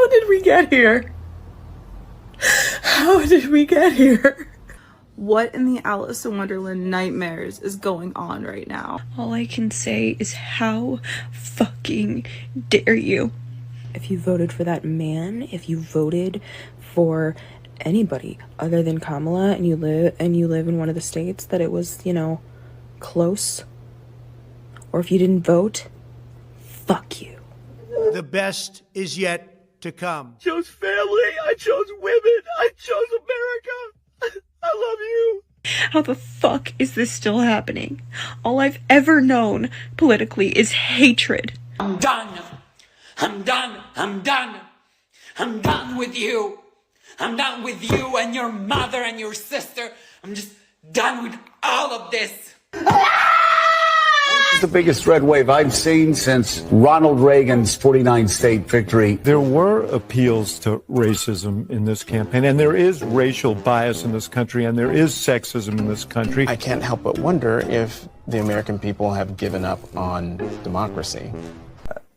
did we get here? How did we get here? What in the Alice in Wonderland nightmares is going on right now? All I can say is how fucking dare you? If you voted for that man, if you voted for anybody other than Kamala and you live in one of the states that it was, close, or if you didn't vote, fuck you. The best is yet to come. I chose family. I chose women. I chose America. I love you. How the fuck is this still happening? All I've ever known politically is hatred. I'm done. I'm done. I'm done. I'm done with you. I'm done with you and your mother and your sister. I'm just done with all of this. The biggest red wave I've seen since Ronald Reagan's 49-state victory. There were appeals to racism in this campaign, and there is racial bias in this country, and there is sexism in this country. I can't help but wonder if the American people have given up on democracy.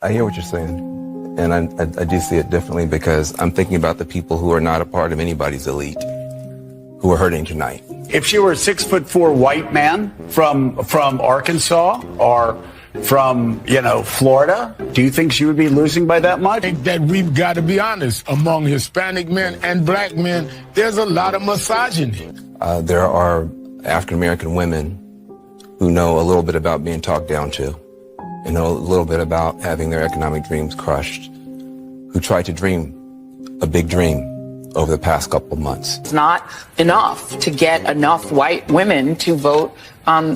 I hear what you're saying, and I do see it differently because I'm thinking about the people who are not a part of anybody's elite, who are hurting tonight. If she were a 6'4" white man from Arkansas or from, Florida, do you think she would be losing by that much? I think that we've got to be honest. Among Hispanic men and black men, there's a lot of misogyny. There are African-American women who know a little bit about being talked down to and know a little bit about having their economic dreams crushed, who try to dream a big dream over the past couple of months. It's not enough to get enough white women to vote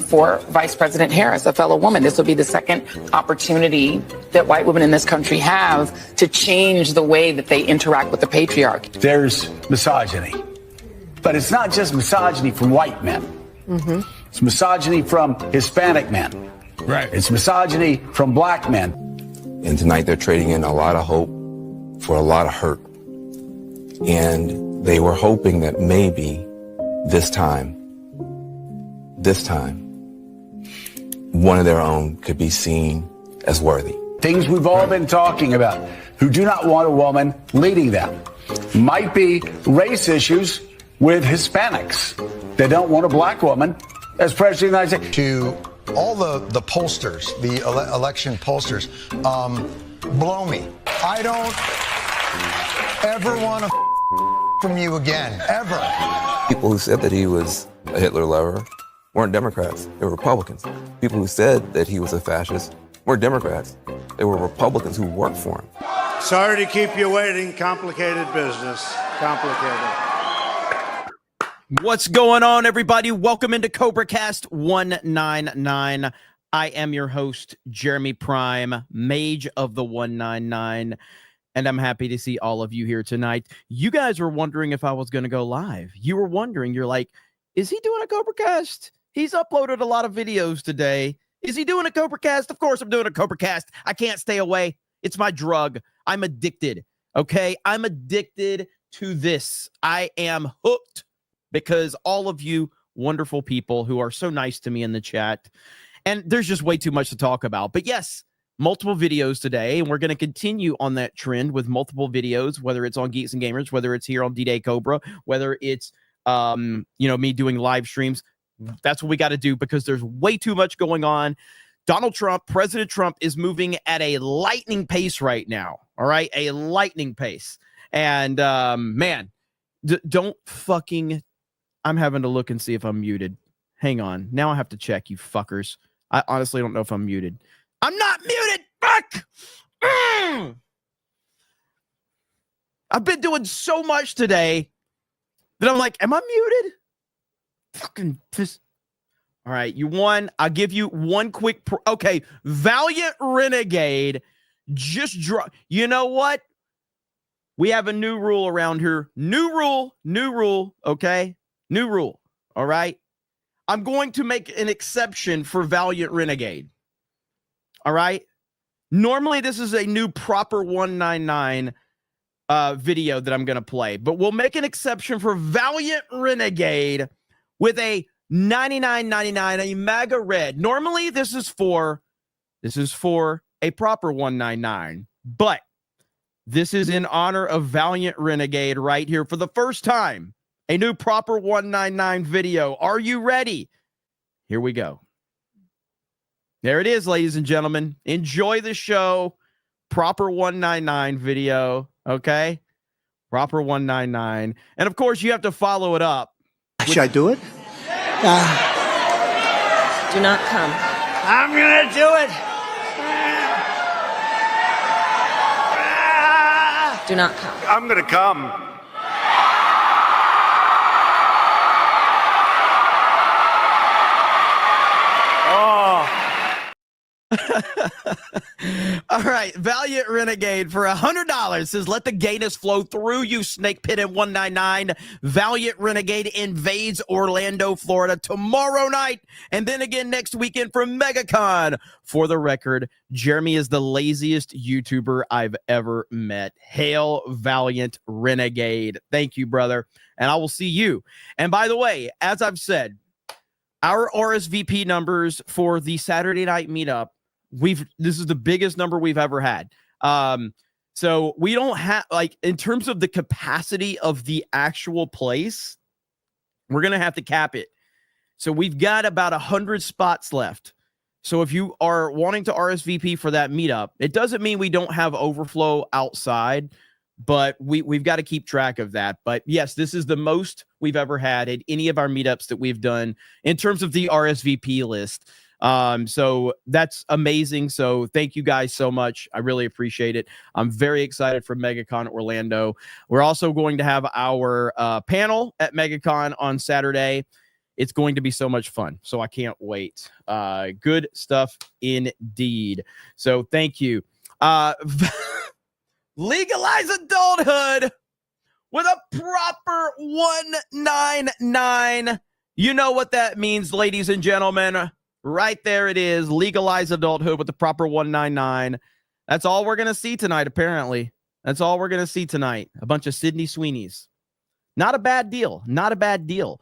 for Vice President Harris, a fellow woman. This will be the second opportunity that white women in this country have to change the way that they interact with the patriarchy. There's misogyny. But it's not just misogyny from white men. Mm-hmm. It's misogyny from Hispanic men. Right. It's misogyny from black men. And tonight they're trading in a lot of hope for a lot of hurt. And they were hoping that maybe this time, one of their own could be seen as worthy. Things we've all been talking about, who do not want a woman leading them. Might be race issues with Hispanics. They don't want a black woman as president of the United States. To all the pollsters, the election pollsters, blow me. I don't ever want to from you again, ever. People who said that he was a Hitler lover weren't Democrats, they were Republicans. People who said that he was a fascist weren't Democrats, they were Republicans who worked for him. Sorry to keep you waiting. Complicated business. Complicated. What's going on, everybody? Welcome into CobraCast 199. I am your host, Jeremy Prime, Mage of the 199. And I'm happy to see all of you here tonight. You guys were wondering if I was going to go live. You were wondering, you're like, is he doing a CobraCast? He's uploaded a lot of videos today. Is he doing a CobraCast? Of course I'm doing a CobraCast. I can't stay away. It's my drug. I'm addicted. Okay? I'm addicted to this. I am hooked because all of you wonderful people who are so nice to me in the chat. And there's just way too much to talk about. But yes, multiple videos today, and we're going to continue on that trend with multiple videos, whether it's on Geeks and Gamers, whether it's here on D-Day Cobra, whether it's, me doing live streams. That's what we got to do because there's way too much going on. Donald Trump, President Trump, is moving at a lightning pace right now. All right, a lightning pace. And don't fucking. I'm having to look and see if I'm muted. Hang on. Now I have to check, you fuckers. I honestly don't know if I'm muted. I'm not muted. Fuck. I've been doing so much today that I'm like, am I muted? Fucking piss. All right, you won. I'll give you one quick. Okay, Valiant Renegade just drop. You know what? We have a new rule around here. New rule. Okay, new rule. All right. I'm going to make an exception for Valiant Renegade. All right. Normally, this is a new proper 199 video that I'm going to play, but we'll make an exception for Valiant Renegade with a 99.99, a MAGA red. Normally, this is for a proper 199, but This is in honor of Valiant Renegade right here for the first time. A new Proper 199 video. Are you ready? Here we go. There it is, ladies and gentlemen. Enjoy the show. Proper 199 video. Okay? Proper 199. And of course, you have to follow it up. Should I do it? Do not come. I'm gonna do it. Do not come. I'm gonna come. All right, Valiant Renegade for $100 says, let the gayness flow through you, Snake Pit at 199. Valiant Renegade invades Orlando, Florida tomorrow night, and then again next weekend for MegaCon. For the record, Jeremy is the laziest YouTuber I've ever met. Hail Valiant Renegade. Thank you, brother, and I will see you. And by the way, as I've said, our RSVP numbers for the Saturday night meetup, this is the biggest number we've ever had. So we don't have, like, in terms of the capacity of the actual place, we're going to have to cap it. So we've got about 100 spots left. So if you are wanting to RSVP for that meetup, it doesn't mean we don't have overflow outside, but we've got to keep track of that. But yes, this is the most we've ever had at any of our meetups that we've done in terms of the RSVP list. So that's amazing. So thank you guys so much. I really appreciate it. I'm very excited for MegaCon Orlando. We're also going to have our panel at MegaCon on Saturday. It's going to be so much fun. So I can't wait. Good stuff indeed. So thank you. Legalize adulthood with a proper 199. You know what that means, ladies and gentlemen. Right there it is. Legalize adulthood with the proper 199. That's all we're going to see tonight, apparently. That's all we're going to see tonight. A bunch of Sydney Sweeneys. Not a bad deal. Not a bad deal.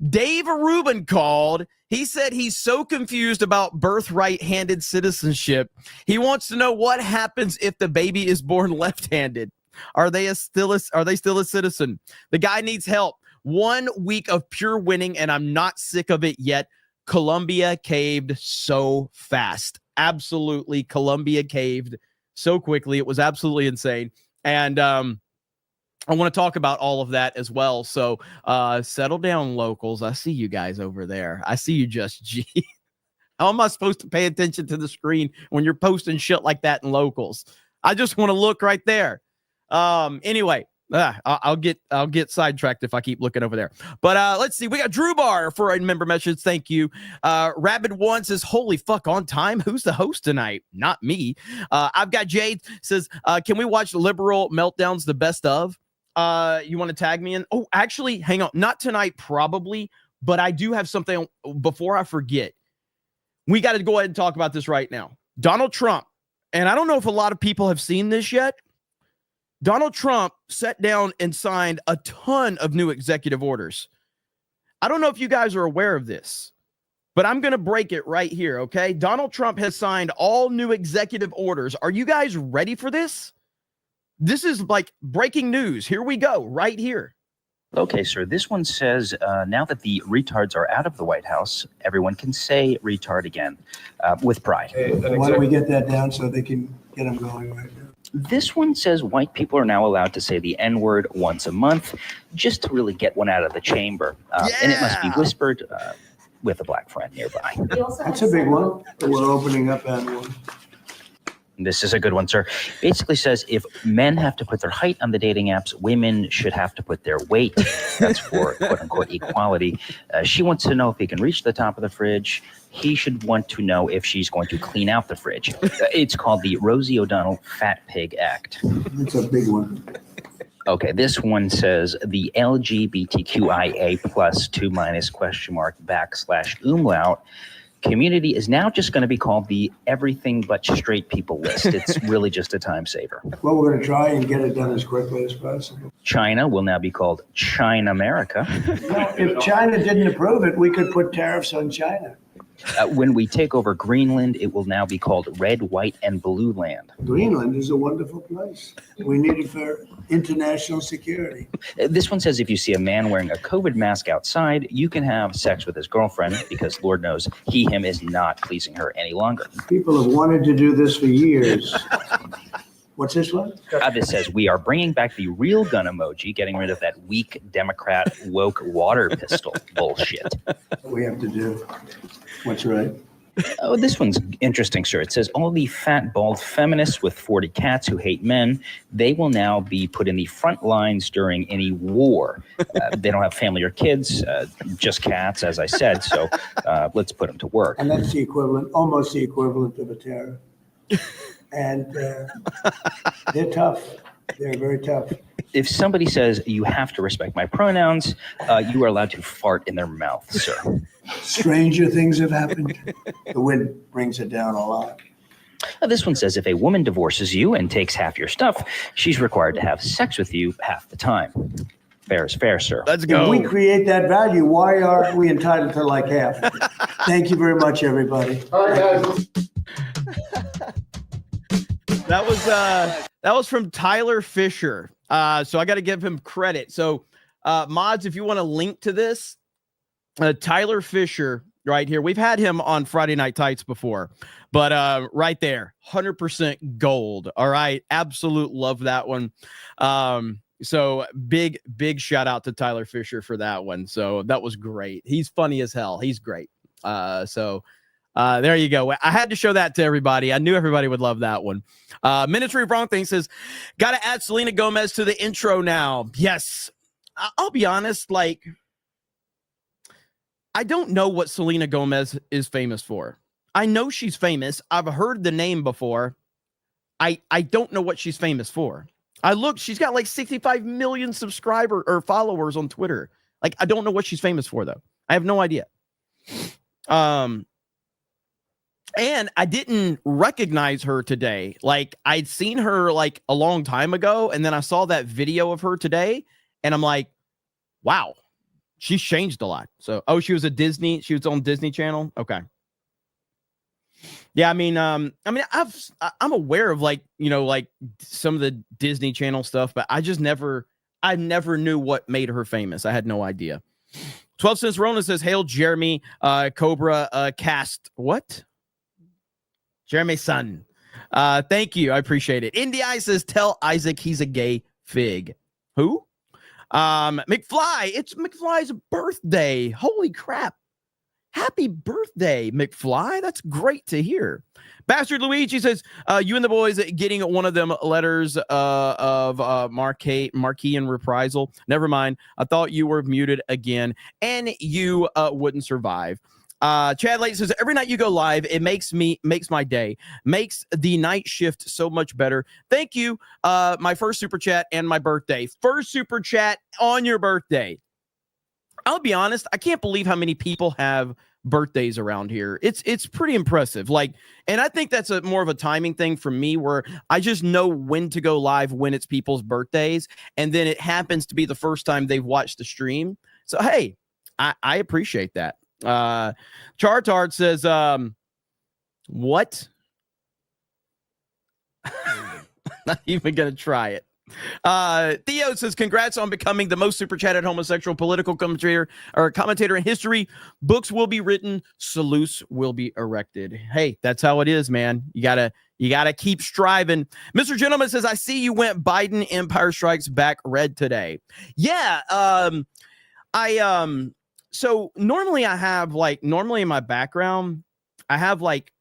Dave Rubin called. He said he's so confused about birthright-handed citizenship. He wants to know what happens if the baby is born left-handed. Are they still a citizen? The guy needs help. 1 week of pure winning, and I'm not sick of it yet. Colombia caved so fast. Absolutely, Colombia caved so quickly. It was absolutely insane. And I want to talk about all of that as well. So settle down, locals. I see you guys over there. I see you, Just G. How am I supposed to pay attention to the screen when you're posting shit like that in locals? I just want to look right there. Anyway, I'll get sidetracked if I keep looking over there. But let's see. We got Drew Bar for a member message. Thank you. Rabid One says, holy fuck, on time. Who's the host tonight? Not me. I've got Jade says, can we watch Liberal Meltdowns, the best of? You want to tag me in? Oh, actually, hang on. Not tonight, probably, but I do have something before I forget. We got to go ahead and talk about this right now. Donald Trump, and I don't know if a lot of people have seen this yet. Donald Trump sat down and signed a ton of new executive orders. I don't know if you guys are aware of this, but I'm going to break it right here, okay? Donald Trump has signed all new executive orders. Are you guys ready for this? This is like breaking news. Here we go, right here. Okay, sir. This one says, now that the retards are out of the White House, everyone can say retard again with pride. Hey, why don't we get that down so they can get them going right now? This one says white people are now allowed to say the N-word once a month just to really get one out of the chamber. And it must be whispered with a black friend nearby. That's a big one. We're opening up that one. This is a good one, sir. Basically says if men have to put their height on the dating apps, women should have to put their weight. That's for quote unquote equality. She wants to know if he can reach the top of the fridge. He should want to know if she's going to clean out the fridge. It's called the Rosie O'Donnell Fat Pig Act. It's a big one. Okay, this one says the LGBTQIA plus 2- umlaut community is now just going to be called the everything but straight people list. It's really just a time saver. Well, we're going to try and get it done as quickly as possible. China will now be called China America. Well, if China didn't approve it, we could put tariffs on China. When we take over Greenland, it will now be called Red, White, and Blue Land. Greenland is a wonderful place. We need it for international security. This one says if you see a man wearing a COVID mask outside, you can have sex with his girlfriend because Lord knows him is not pleasing her any longer. People have wanted to do this for years. What's this one? This says we are bringing back the real gun emoji, getting rid of that weak Democrat woke water pistol bullshit. We have to do what's right. Oh, this one's interesting, sir. It says all the fat, bald feminists with 40 cats who hate men, they will now be put in the front lines during any war. They don't have family or kids, just cats, as I said. So let's put them to work. And that's the equivalent, almost the equivalent of a terror. And they're tough. They're very tough. If somebody says you have to respect my pronouns, you are allowed to fart in their mouth, sir. Stranger things have happened. The wind brings it down a lot. This one says if a woman divorces you and takes half your stuff, she's required to have sex with you half the time. Fair is fair, sir. Let's If go. we create that value, why aren't we entitled to like half? Thank you very much, everybody. All right, guys. That was from Tyler Fisher. So I got to give him credit. So mods, if you want to link to this, Tyler Fisher right here. We've had him on Friday Night Tights before, but right there, 100% gold. All right. Absolute love that one. So big shout out to Tyler Fisher for that one. So that was great. He's funny as hell. He's great. There you go. I had to show that to everybody. I knew everybody would love that one. Ministry of Wrong Thing says, got to add Selena Gomez to the intro now. Yes. I'll be honest. Like, I don't know what Selena Gomez is famous for. I know she's famous. I've heard the name before. I don't know what she's famous for. I looked, she's got like 65 million subscribers or followers on Twitter. Like, I don't know what she's famous for, though. I have no idea. And I didn't recognize her today. Like, I'd seen her like a long time ago, and then I saw that video of her today, and I'm like, wow, she's changed a lot. So, she was on Disney Channel. Okay. Yeah, I'm aware of like some of the Disney Channel stuff, but I never knew what made her famous. I had no idea. 12 Cents Rona says, hail Jeremy, Cobra cast. What? Jeremy son. Thank you. I appreciate it. Indy Eye says, tell Isaac he's a gay fig. Who? McFly. It's McFly's birthday. Holy crap. Happy birthday, McFly. That's great to hear. Bastard Luigi says, you and the boys getting one of them letters of Marquis and reprisal. Never mind. I thought you were muted again, and you wouldn't survive. Chad Lake says, every night you go live, it makes my day, makes the night shift so much better. Thank you. My first super chat and my birthday. First super chat on your birthday. I'll be honest, I can't believe how many people have birthdays around here. It's pretty impressive. Like, and I think that's more of a timing thing for me, where I just know when to go live when it's people's birthdays, and then it happens to be the first time they've watched the stream. So hey, I appreciate that. Chartard says, what? Not even gonna try it. Theo says, congrats on becoming the most super chatted homosexual political commentator in history. Books will be written, salutes will be erected. Hey, that's how it is, man. You gotta keep striving. Mr. Gentleman says, I see you went Biden Empire Strikes Back red today. Yeah. So normally in my background, I have like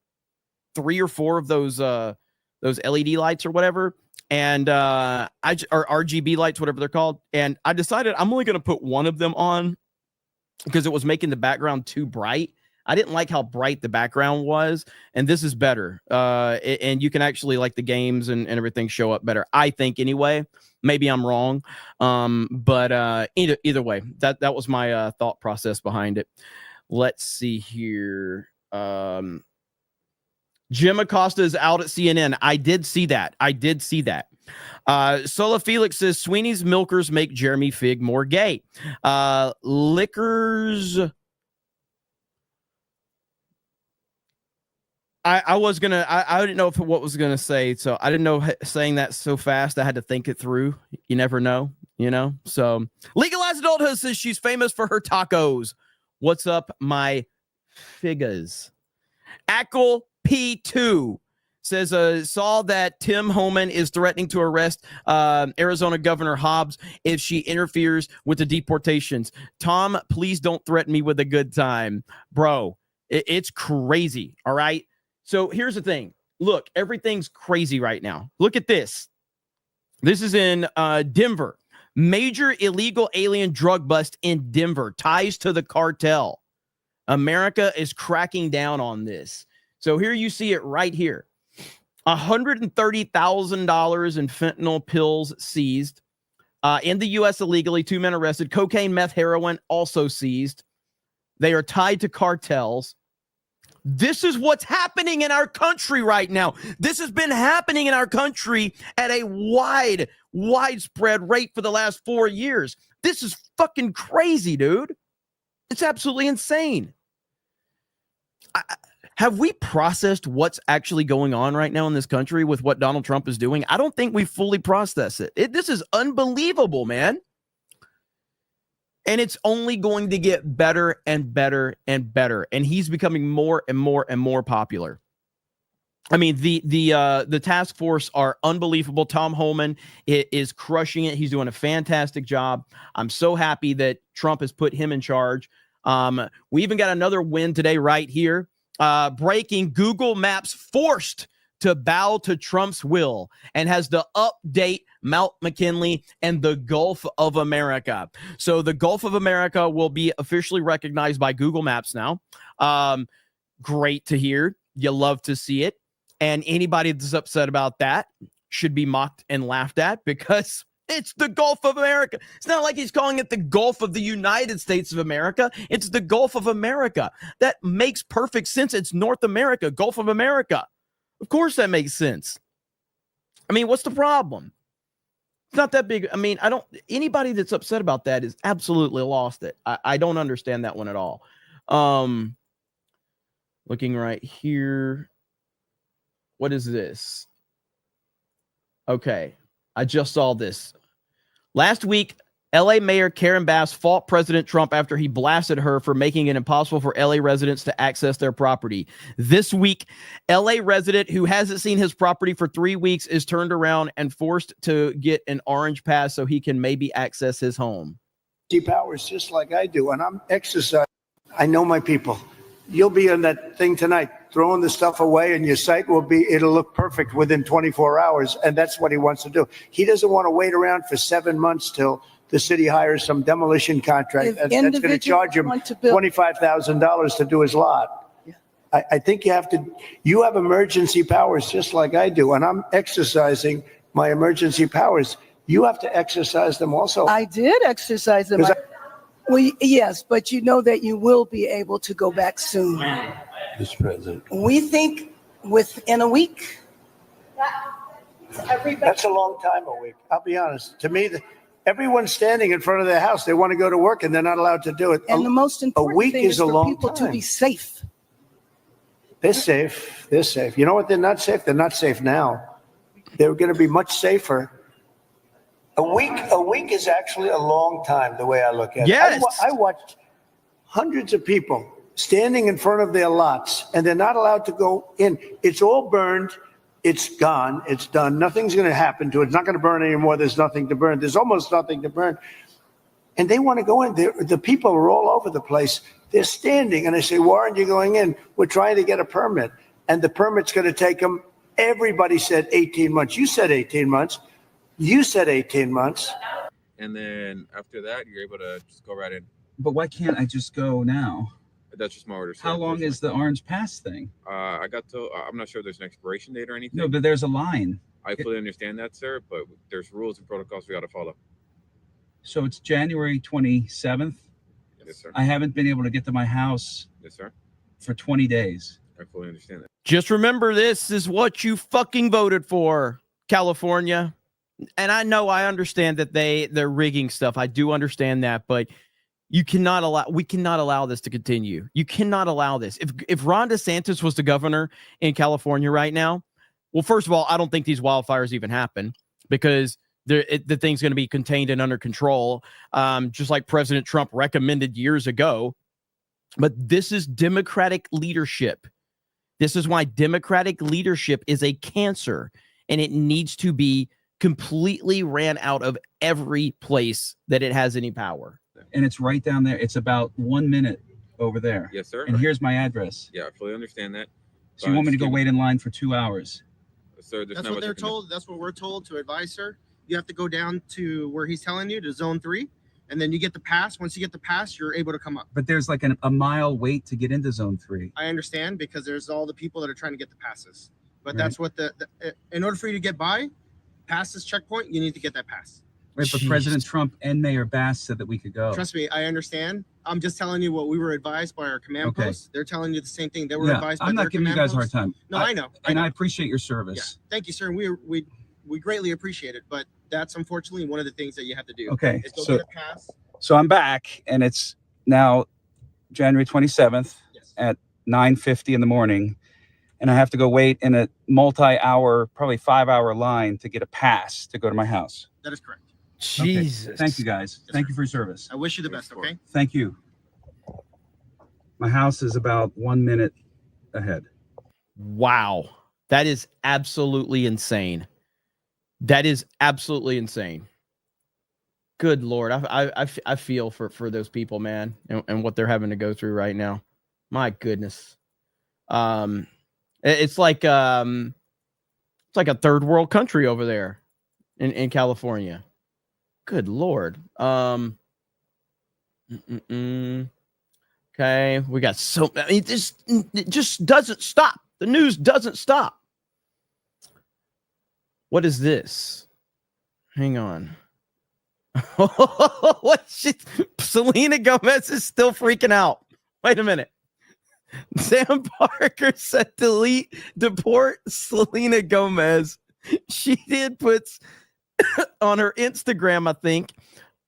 3 or 4 of those LED lights or whatever. And or RGB lights, whatever they're called. And I decided I'm only going to put one of them on because it was making the background too bright. I didn't like how bright the background was, and this is better. And you can actually, like, the games and everything show up better, I think, anyway. Maybe I'm wrong. But either way, that was my thought process behind it. Let's see here. Jim Acosta is out at CNN. I did see that. Sola Felix says, Sweeney's milkers make Jeremy Fig more gay. Liquors. I was gonna. I didn't know what was gonna say, so I didn't know saying that so fast. I had to think it through. You never know, you know. So legalized adulthood says she's famous for her tacos. What's up, my figures? Ackle P2 says saw that Tim Homan is threatening to arrest Arizona Governor Hobbs if she interferes with the deportations. Tom, please don't threaten me with a good time, bro. It's crazy. All right. So here's the thing. Look, everything's crazy right now. Look at this. This is in Denver. Major illegal alien drug bust in Denver. Ties to the cartel. America is cracking down on this. So here you see it right here. $130,000 in fentanyl pills seized. In the U.S. illegally, 2 men arrested. Cocaine, meth, heroin also seized. They are tied to cartels. This is what's happening in our country right now. This has been happening in our country at a widespread rate for the last 4 years. This is fucking crazy, dude. It's absolutely insane. Have we processed what's actually going on right now in this country with what Donald Trump is doing? I don't think we fully process it. This is unbelievable, man. And it's only going to get better and better and better. And he's becoming more and more and more popular. I mean, the task force are unbelievable. Tom Homan is crushing it. He's doing a fantastic job. I'm so happy that Trump has put him in charge. We even got another win today right here. Breaking: Google Maps forced to bow to Trump's will and has to update Mount McKinley and the Gulf of America. So the Gulf of America will be officially recognized by Google Maps now. Great to hear. You love to see it. And anybody that's upset about that should be mocked and laughed at because it's the Gulf of America. It's not like he's calling it the Gulf of the United States of America. It's the Gulf of America. That makes perfect sense. It's North America, Gulf of America. Of course that makes sense. I mean, what's the problem? It's not that big. I mean, anybody that's upset about that is absolutely lost it. I don't understand that one at all. Looking right here. What is this? Okay. I just saw this. Last week, LA Mayor Karen Bass fought President Trump after he blasted her for making it impossible for LA residents to access their property. This week, LA resident who hasn't seen his property for 3 weeks is turned around and forced to get an orange pass so he can maybe access his home. Powers just like I do, and I'm exercising. I know my people. You'll be on that thing tonight, throwing the stuff away, and your site it'll look perfect within 24 hours, and that's what he wants to do. He doesn't want to wait around for 7 months till the city hires some demolition contract that's going to charge him $25,000 to do his lot. Yeah. I think you have emergency powers just like I do, and I'm exercising my emergency powers. You have to exercise them also. I did exercise them. Well, yes, but you know that you will be able to go back soon. Mr. President. We think within a week. That's a long time, a week. I'll be honest. To me, everyone's standing in front of their house. They want to go to work, and they're not allowed to do it. And the most important thing is for people to be safe. They're safe. They're safe. You know what? They're not safe. They're not safe now. They're going to be much safer. A week is actually a long time, the way I look at it. Yes. I watched hundreds of people standing in front of their lots, and they're not allowed to go in. It's all burned. It's gone. It's done. Nothing's going to happen to it. It's not going to burn anymore. There's nothing to burn. There's almost nothing to burn. And they want to go in. The people are all over the place. They're standing, and I say, why aren't you going in? We're trying to get a permit, and the permit's going to take them. Everybody said 18 months. You said 18 months. You said 18 months. And then after that, you're able to just go right in. But why can't I just go now? That's just my order. How long is the orange pass thing? I'm not sure if there's an expiration date or anything. No, but there's a line. I fully understand that, sir, but there's rules and protocols we got to follow. So it's January 27th. Yes, sir. I haven't been able to get to my house. Yes, sir. For 20 days. I fully understand that. Just remember, this is what you fucking voted for, California. And I know, I understand that they're rigging stuff. I do understand that, but we cannot allow this to continue. You cannot allow this. If Ron DeSantis was the governor in California right now, well, first of all, I don't think these wildfires even happen because the thing's going to be contained and under control, just like President Trump recommended years ago. But this is Democratic leadership. This is why Democratic leadership is a cancer, and it needs to be completely ran out of every place that it has any power. And it's right down there. It's about 1 minute over there. Yes, sir. And here's my address. Yeah, I fully understand that. So you want me to go wait in line for 2 hours? Sir, That's what they're told. That's what we're told to advise, sir. You have to go down to where he's telling you, to zone 3, and then you get the pass. Once you get the pass, you're able to come up. But there's like a mile wait to get into zone 3. I understand, because there's all the people that are trying to get the passes. But Right. that's what in order for you to get by, past this checkpoint, you need to get that pass. Right, but President Trump and Mayor Bass said that we could go. Trust me, I understand. I'm just telling you what we were advised by our command Okay. posts. They're telling you the same thing. They were Yeah, advised by I'm their not giving you command guys a hard posts. time. No, I know. And I appreciate your service. Yeah, thank you, sir. And we greatly appreciate it. But that's unfortunately one of the things that you have to do. Okay, is go so- get a pass. So I'm back, and it's now January 27th at 9:50 in the morning, and I have to go wait in a multi-hour, probably 5-hour line to get a pass to go to my house. That is correct. Jesus. Okay. Thank you, guys. Thank you for your service. I wish you the best. Okay. Thank you. My house is about 1 minute ahead. Wow. That is absolutely insane. That is absolutely insane. Good Lord. I feel for those people, man, and what they're having to go through right now. My goodness. It's like a third world country over there in California. Good Lord. Okay, we got it just doesn't stop. The news doesn't stop. What is this? Hang on. What shit? Selena Gomez is still freaking out. Wait a minute. Sam Parker said deport Selena Gomez. She did puts on her Instagram, I think.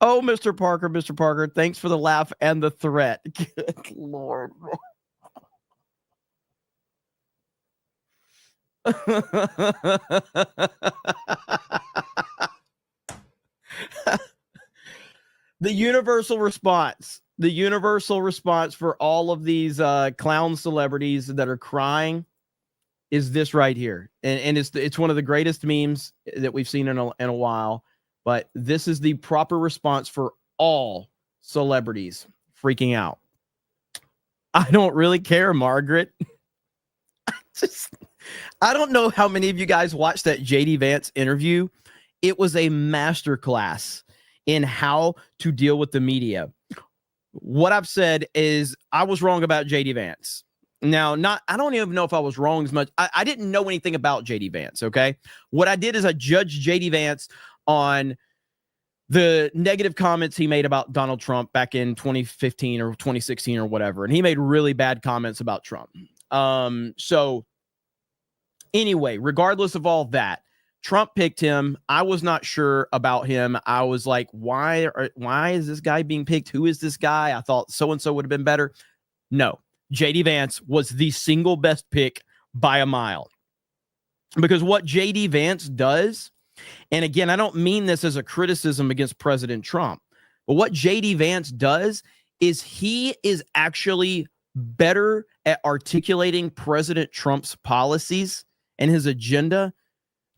Oh, Mr. Parker, thanks for the laugh and the threat. Good Lord. The universal response for all of these clown celebrities that are crying is this right here. And it's one of the greatest memes that we've seen in a while. But this is the proper response for all celebrities freaking out. I don't really care, Margaret. I don't know how many of you guys watched that JD Vance interview. It was a masterclass in how to deal with the media. What I've said is I was wrong about JD Vance. Now, I don't even know if I was wrong as much. I didn't know anything about JD Vance, okay? What I did is I judged JD Vance on the negative comments he made about Donald Trump back in 2015 or 2016 or whatever. And he made really bad comments about Trump. So anyway, regardless of all that, Trump picked him. I was not sure about him. I was like, why is this guy being picked? Who is this guy? I thought so-and-so would have been better. No, JD Vance was the single best pick by a mile. Because what JD Vance does, and again, I don't mean this as a criticism against President Trump, but what JD Vance does is he is actually better at articulating President Trump's policies and his agenda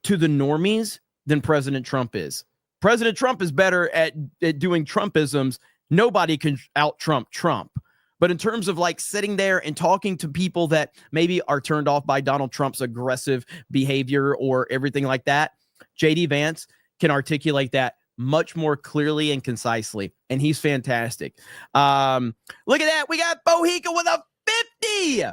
to the normies than President Trump is. President Trump is better at doing Trumpisms. Nobody can out-Trump Trump. But in terms of like sitting there and talking to people that maybe are turned off by Donald Trump's aggressive behavior or everything like that, JD Vance can articulate that much more clearly and concisely. And he's fantastic. Look at that. We got Bohica with a 50.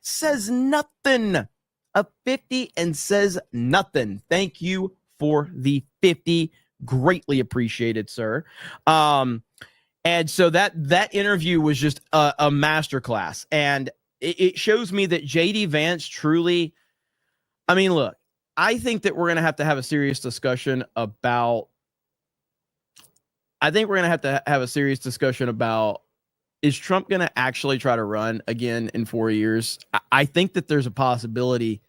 Says nothing. A 50 and says nothing. Thank you for the 50. Greatly appreciated, sir. And so that interview was just a masterclass. And it shows me that JD Vance truly, I mean, look, I think that we're going to have a serious discussion about I think we're going to have a serious discussion about, is Trump going to actually try to run again in 4 years? I think that there's a possibility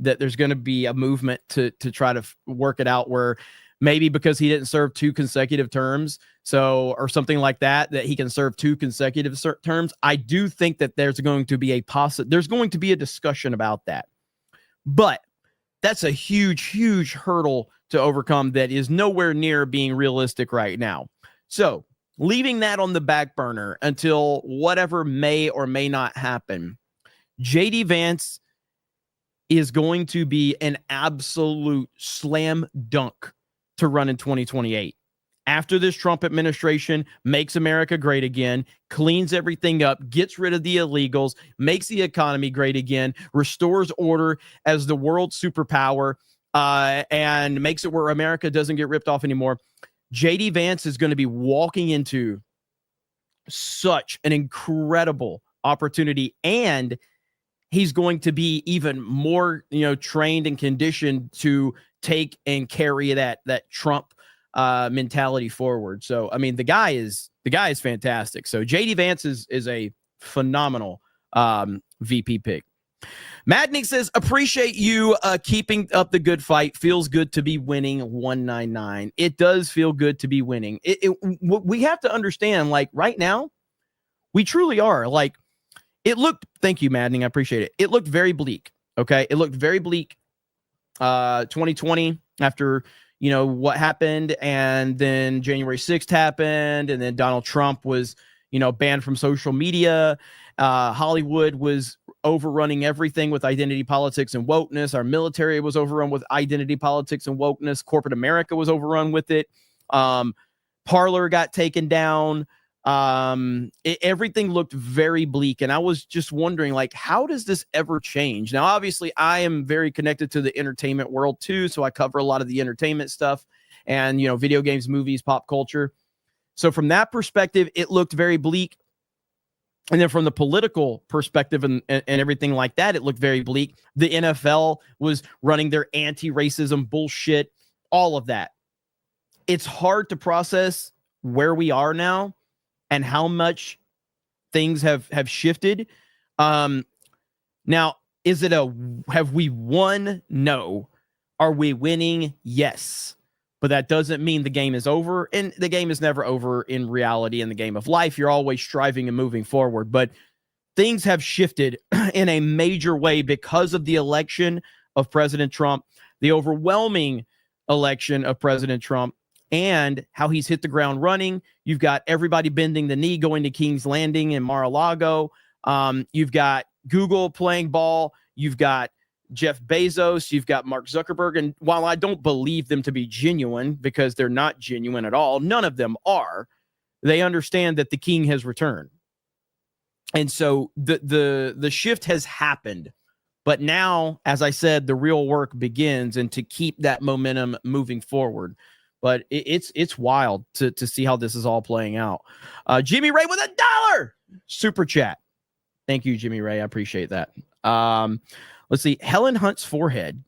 that there's going to be a movement to try to work it out where maybe because he didn't serve 2 consecutive terms, or something like that he can serve 2 consecutive terms. I do think that there's going to be a discussion about that. But that's a huge hurdle to overcome that is nowhere near being realistic right now. So leaving that on the back burner until whatever may or may not happen, JD Vance is going to be an absolute slam dunk to run in 2028. After this Trump administration makes America great again, cleans everything up, gets rid of the illegals, makes the economy great again, restores order as the world superpower, and makes it where America doesn't get ripped off anymore, JD Vance is going to be walking into such an incredible opportunity, and he's going to be even more, trained and conditioned to take and carry that Trump mentality forward. So, I mean, the guy is fantastic. So JD Vance is a phenomenal VP pick. Madnik says, appreciate you keeping up the good fight. Feels good to be winning 199. It does feel good to be winning. We have to understand, like, right now, we truly are. Like, thank you, Maddening. I appreciate it. It looked very bleak. Okay. It looked very bleak. 2020 after, what happened. And then January 6th happened. And then Donald Trump was, banned from social media. Hollywood was overrunning everything with identity politics and wokeness. Our military was overrun with identity politics and wokeness. Corporate America was overrun with it. Parler got taken down. Everything looked very bleak, and I was just wondering, like, how does this ever change? Now, obviously, I am very connected to the entertainment world too, so I cover a lot of the entertainment stuff and, video games, movies, pop culture. So from that perspective, it looked very bleak. And then from the political perspective and everything like that, it looked very bleak. The NFL was running their anti-racism bullshit, all of that. It's hard to process where we are now and how much things have shifted. Now, have we won? No. Are we winning? Yes. But that doesn't mean the game is over. And the game is never over in reality. In the game of life, you're always striving and moving forward. But things have shifted in a major way because of the election of President Trump, the overwhelming election of President Trump, and how he's hit the ground running. You've got everybody bending the knee, going to King's Landing in Mar-a-Lago. You've got Google playing ball. You've got Jeff Bezos. You've got Mark Zuckerberg. And while I don't believe them to be genuine, because they're not genuine at all, none of them are, they understand that the king has returned. And so the shift has happened. But now, as I said, the real work begins, and to keep that momentum moving forward. But it's wild to see how this is all playing out. Jimmy Ray with $1 super chat. Thank you, Jimmy Ray. I appreciate that. Let's see. Helen Hunt's forehead.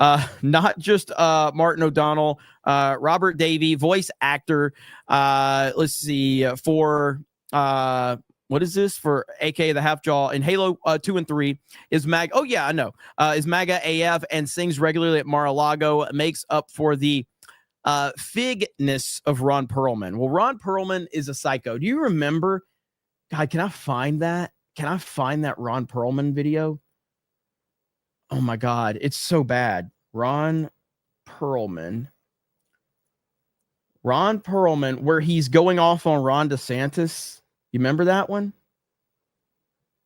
Not just Martin O'Donnell, Robert Davey, voice actor. Let's see. For what is this? For AK the Half Jaw in Halo 2 and 3 is Mag. Oh yeah, I know. Is MAGA AF and sings regularly at Mar-a-Lago. Makes up for the figness of Ron Perlman. Well, Ron Perlman is a psycho. Do you remember? God, can I find that? Can I find that Ron Perlman video? Oh my God, it's so bad. Ron Perlman, where he's going off on Ron DeSantis. You remember that one?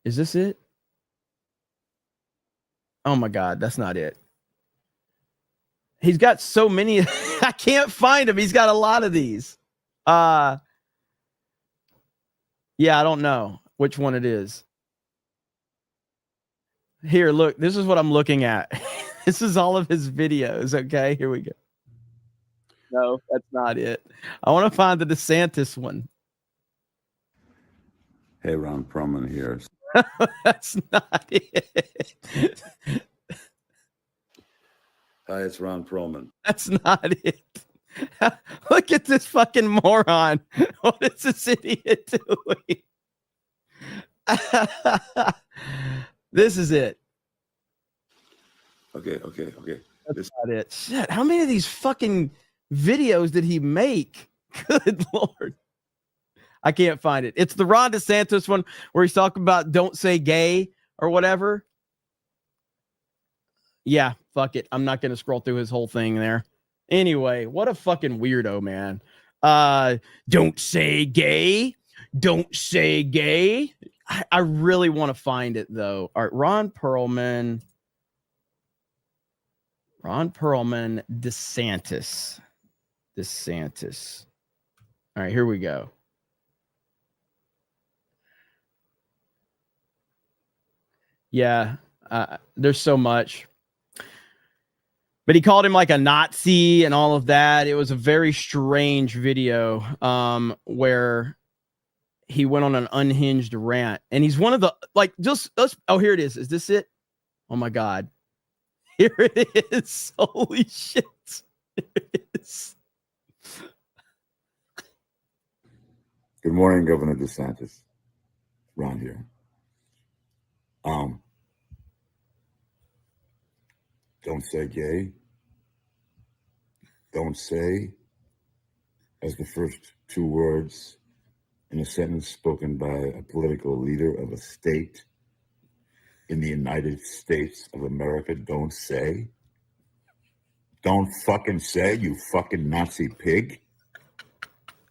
Is this it? Oh my God, that's not it. He's got so many. I can't find him. He's got a lot of these. Yeah, I don't know which one it is. Here, look, this is what I'm looking at. This is all of his videos. Okay, here we go. No, that's not it. I want to find the DeSantis one. Hey, Ron Perlman here. That's not it. Hi, it's Ron Perlman. That's not it. Look at this fucking moron. What is this idiot doing? This is it. Okay. That's not it. Shit, how many of these fucking videos did he make? Good Lord. I can't find it. It's the Ron DeSantis one where he's talking about don't say gay or whatever. Yeah, fuck it. I'm not going to scroll through his whole thing there. Anyway, what a fucking weirdo, man. Don't say gay. Don't say gay. I really want to find it, though. All right, Ron Perlman, DeSantis. All right, here we go. Yeah, there's so much. But he called him like a Nazi and all of that. It was a very strange video where he went on an unhinged rant. And he's one of the, like, just us. Oh, here it is. Is this it? Oh, my God. Here it is. Holy shit. Here it is. Good morning, Governor DeSantis. Ron here. Don't say gay. Don't say as the first two words in a sentence spoken by a political leader of a state in the United States of America. Don't say. Don't fucking say, you fucking Nazi pig.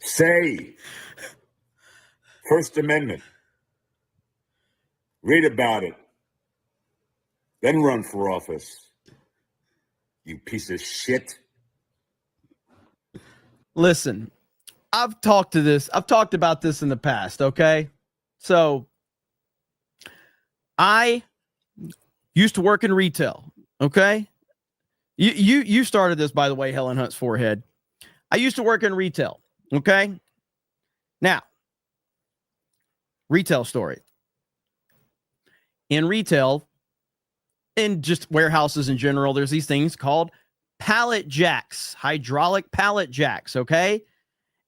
Say. First Amendment. Read about it. Then run for office. You piece of shit. Listen, I've talked about this in the past, okay? So I used to work in retail, okay? You started this, by the way, Helen Hunt's forehead. I used to work in retail, okay? Now, retail story. In retail, in just warehouses in general, there's these things called pallet jacks, hydraulic pallet jacks, okay?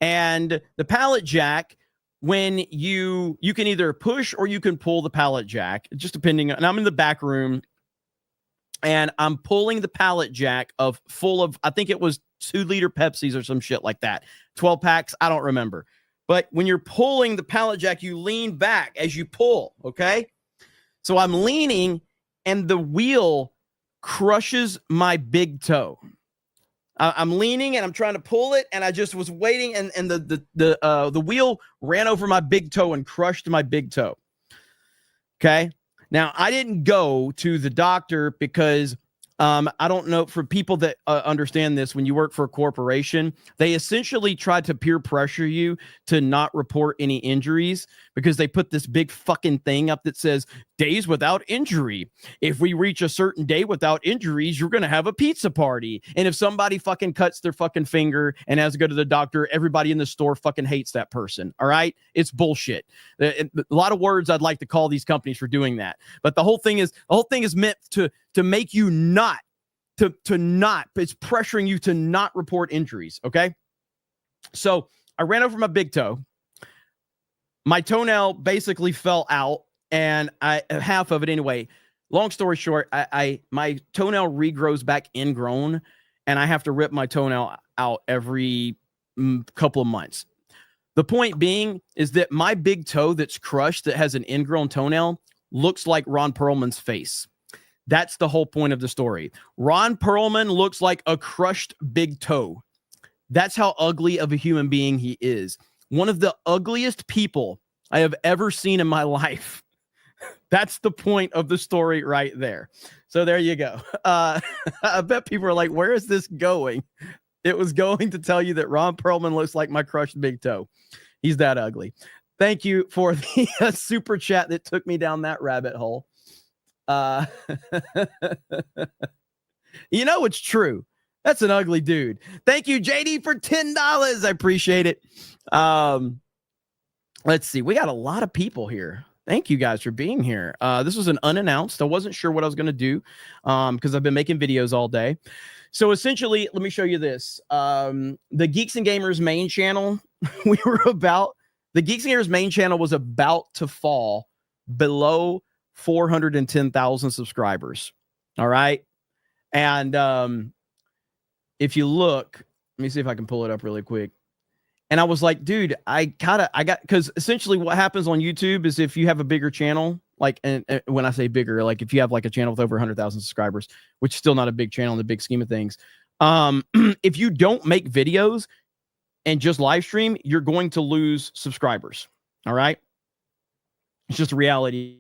And the pallet jack, when you can either push or you can pull the pallet jack, just depending on, and I'm in the back room and I'm pulling the pallet jack full of, I think it was 2-liter Pepsis or some shit like that. 12 packs, I don't remember. But when you're pulling the pallet jack, you lean back as you pull, okay? So I'm leaning and the wheel crushes my big toe. I'm leaning and I'm trying to pull it, and I just was waiting, and the wheel ran over my big toe and crushed my big toe. Okay. Now, I didn't go to the doctor because I don't know, for people that understand this, when you work for a corporation, they essentially try to peer pressure you to not report any injuries because they put this big fucking thing up that says days without injury. If we reach a certain day without injuries, you're going to have a pizza party. And if somebody fucking cuts their fucking finger and has to go to the doctor, everybody in the store fucking hates that person. All right. It's bullshit. A lot of words I'd like to call these companies for doing that. But the whole thing is meant to make you not, it's pressuring you to not report injuries. Okay. So I ran over my big toe. My toenail basically fell out, and half of it anyway. Long story short, my toenail regrows back ingrown, and I have to rip my toenail out every couple of months. The point being is that my big toe that's crushed, that has an ingrown toenail, looks like Ron Perlman's face. That's the whole point of the story. Ron Perlman looks like a crushed big toe. That's how ugly of a human being he is. One of the ugliest people I have ever seen in my life. That's the point of the story right there. So there you go. I bet people are like, where is this going? It was going to tell you that Ron Perlman looks like my crushed big toe. He's that ugly. Thank you for the super chat that took me down that rabbit hole. You know, it's true. That's an ugly dude. Thank you, JD, for $10. I appreciate it. Let's see. We got a lot of people here. Thank you guys for being here. This was an unannounced. I wasn't sure what I was going to do because I've been making videos all day. So essentially, let me show you this. The Geeks and Gamers main channel, the Geeks and Gamers main channel was about to fall below 410,000 subscribers. All right. And if you look, let me see if I can pull it up really quick. And I was like, dude, because essentially what happens on YouTube is if you have a bigger channel, like, and when I say bigger, like if you have like a channel with over 100,000 subscribers, which is still not a big channel in the big scheme of things. If you don't make videos and just live stream, you're going to lose subscribers. All right. It's just a reality.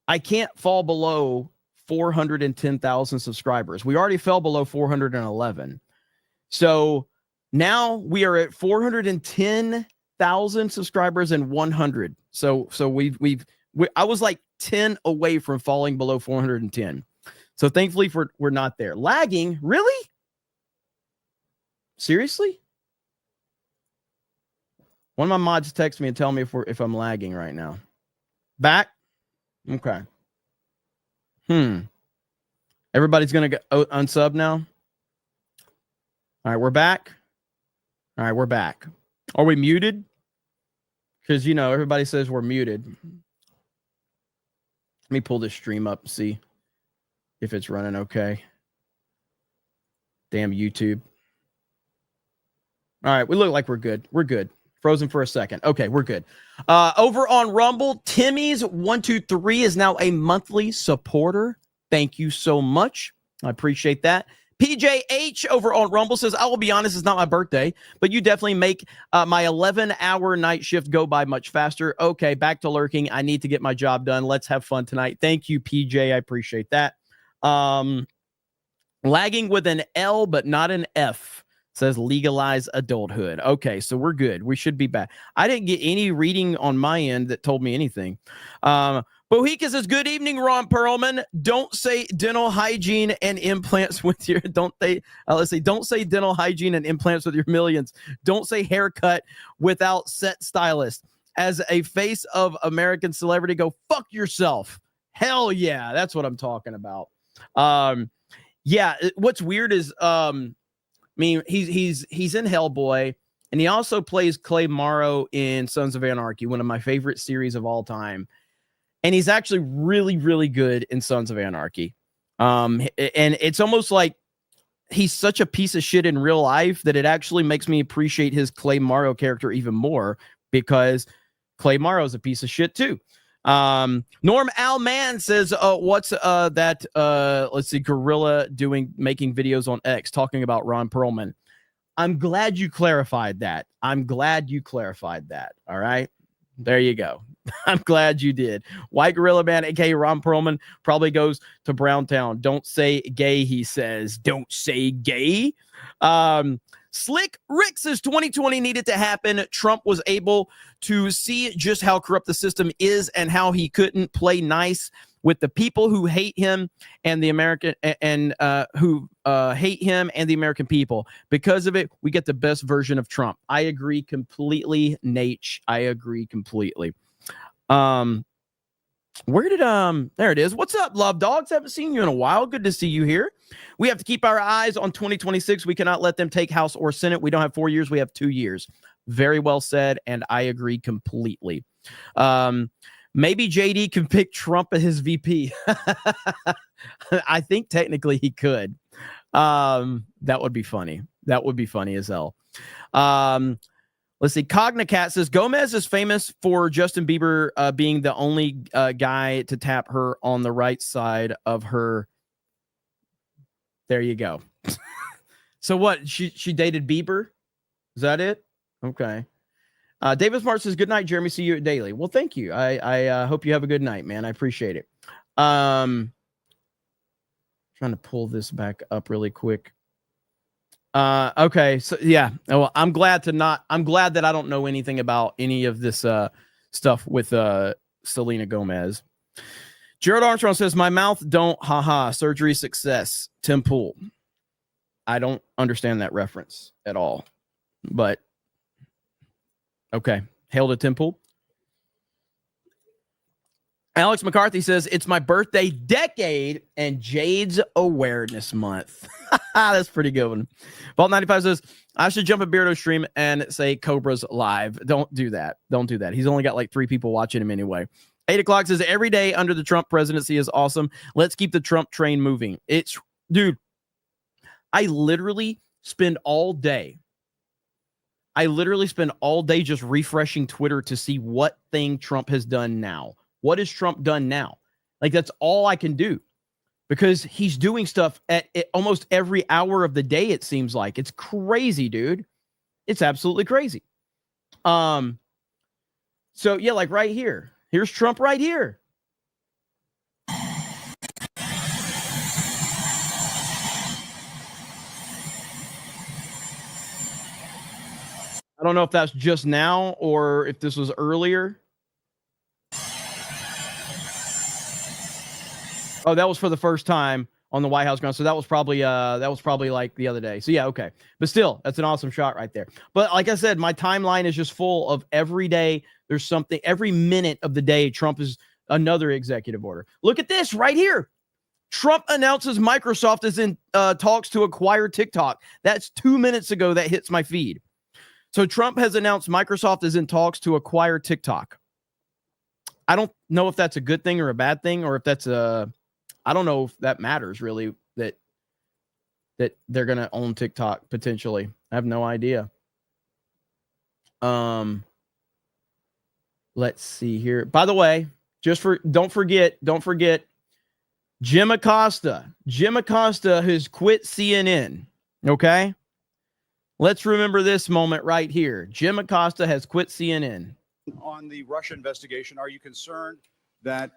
I can't fall below 410,000 subscribers. We already fell below 411. So now we are at 410,000 subscribers and 100. So I was like 10 away from falling below 410. So thankfully we're not there. Lagging? Really? Seriously? One of my mods text me and tell me if I'm lagging right now. Back? Okay. Everybody's going to go unsub now. All right, we're back. All right, we're back. Are we muted? Because, you know, everybody says we're muted. Let me pull this stream up and see if it's running okay. Damn YouTube. All right, we look like we're good. We're good. Frozen for a second. Okay, we're good. Over on Rumble, Timmy's123 is now a monthly supporter. Thank you so much. I appreciate that. PJH over on Rumble says, I will be honest, it's not my birthday, but you definitely make my 11-hour night shift go by much faster. Okay, back to lurking. I need to get my job done. Let's have fun tonight. Thank you, PJ. I appreciate that. Lagging with an L, but not an F. Says legalize adulthood. Okay, so we're good. We should be back. I didn't get any reading on my end that told me anything. Bohika says, good evening, Ron Perlman. Don't say dental hygiene and implants with your, don't say dental hygiene and implants with your millions. Don't say haircut without set stylist. As a face of American celebrity, go fuck yourself. Hell yeah, that's what I'm talking about. Yeah, what's weird is, I mean, he's in Hellboy, and he also plays Clay Morrow in Sons of Anarchy, one of my favorite series of all time. And he's actually really, really good in Sons of Anarchy. And it's almost like he's such a piece of shit in real life that it actually makes me appreciate his Clay Morrow character even more, because Clay Morrow is a piece of shit too. Norm Al Man says, what's that let's see, Gorilla making videos on X talking about Ron Perlman. I'm glad you clarified that. All right, there you go. I'm glad you did. White Gorilla Man, aka Ron Perlman, probably goes to Browntown. Don't say gay, he says. Don't say gay. Slick Rick says 2020 needed to happen. Trump was able to see just how corrupt the system is and how he couldn't play nice with the people who hate him and the American who hate him and the American people. Because of it, we get the best version of Trump. I agree completely, Nate. I agree completely. Where did there it is. What's up, love dogs? Haven't seen you in a while. Good to see you here. We have to keep our eyes on 2026. We cannot let them take House or Senate. We don't have 4 years, we have 2 years. Very well said, and I agree completely. Maybe JD can pick Trump as his VP. I think technically he could. That would be funny. That would be funny as hell. Let's see. Cognacat says Gomez is famous for Justin Bieber being the only guy to tap her on the right side of her. There you go. So what? She dated Bieber? Is that it? Okay. David Smart says, good night, Jeremy. See you at Daily. Well, thank you. I hope you have a good night, man. I appreciate it. Trying to pull this back up really quick. Okay, so yeah. Well, I'm glad that I don't know anything about any of this stuff with Selena Gomez. Gerald Armstrong says, my mouth don't, haha, surgery success. Tim Pool. I don't understand that reference at all, but Okay. Hail to Temple. Alex McCarthy says, it's my birthday decade and Jade's Awareness Month. That's a pretty good one. Vault 95 says, I should jump a Beardo stream and say Cobra's live. Don't do that. Don't do that. He's only got like 3 people watching him anyway. 8 o'clock says, every day under the Trump presidency is awesome. Let's keep the Trump train moving. Dude, I literally spend all day just refreshing Twitter to see what thing Trump has done now. What has Trump done now? Like, that's all I can do because he's doing stuff at almost every hour of the day, it seems like. It's crazy, dude. It's absolutely crazy. So, yeah, like right here. Here's Trump right here. I don't know if that's just now or if this was earlier. Oh, that was for the first time on the White House ground. So that was probably like the other day. So yeah, okay. But still, that's an awesome shot right there. But like I said, my timeline is just full of every day. There's something every minute of the day. Trump is another executive order. Look at this right here. Trump announces Microsoft is in talks to acquire TikTok. That's 2 minutes ago. That hits my feed. So Trump has announced Microsoft is in talks to acquire TikTok. I don't know if that's a good thing or a bad thing, or if that's I don't know if that matters really, that they're going to own TikTok potentially. I have no idea. Let's see here. By the way, don't forget Jim Acosta. Jim Acosta has quit CNN. Okay? Let's remember this moment right here. Jim Acosta has quit CNN. On the Russia investigation, are you concerned that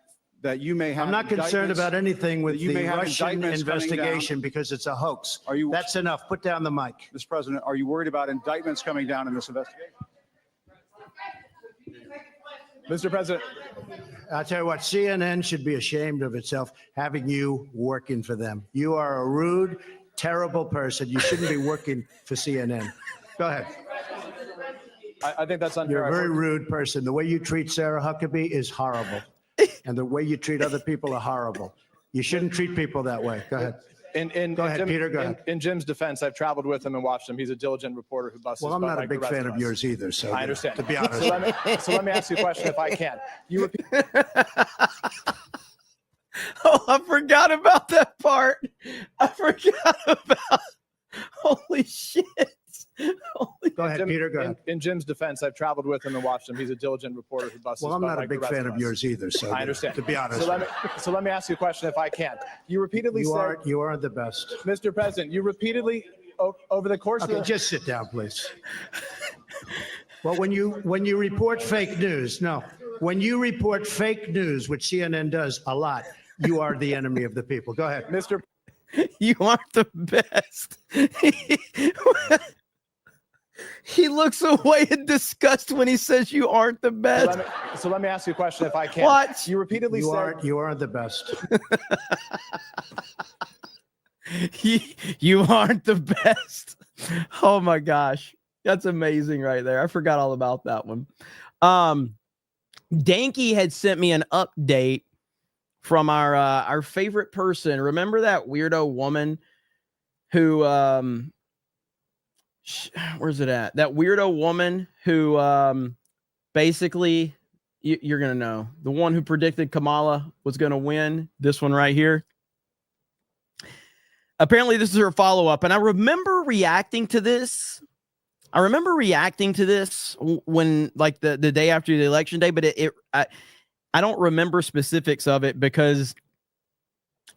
you may have? I'm not concerned about anything with you the may have Russian indictments coming investigation down? because it's a hoax. Are you? That's enough. Put down the mic. Mr. President, are you worried about indictments coming down in this investigation? Mr. President. I'll tell you what, CNN should be ashamed of itself having you working for them. You are a rude, terrible person. You shouldn't be working for CNN. Go ahead. I think that's unfair. You're a very rude person. The way you treat Sarah Huckabee is horrible. And the way you treat other people are horrible. You shouldn't treat people that way. Go ahead. Go ahead, Peter. Go ahead. In Jim's defense, I've traveled with him and watched him. He's a diligent reporter who busts. Well, I'm not a big fan of yours either. So I understand. To be honest. So let me ask you a question, if I can. Oh, I forgot about that part. I forgot about. Holy shit. Go ahead, Peter. Go ahead. In Jim's defense, I've traveled with him and watched him. He's a diligent reporter who busts. Well, I'm not a big fan of yours either. So I understand. To be honest. So let me ask you a question, if I can. You repeatedly said you are the best, Mr. President. You repeatedly over the course of the. Just sit down, please. Well, when you report fake news, when you report fake news, which CNN does a lot, you are the enemy of the people. Go ahead, Mr. You aren't the best. He looks away in disgust when he says you aren't the best. So let me ask you a question, if I can. What? You repeatedly said you aren't the best. You aren't the best. Oh my gosh. That's amazing right there. I forgot all about that one. Danky had sent me an update from our favorite person. Remember that weirdo woman who where's it at? That weirdo woman who basically you're gonna know, the one who predicted Kamala was gonna win. This one right here. Apparently, this is her follow-up, and I remember reacting to this. When, like, the day after the election day, but I don't remember specifics of it because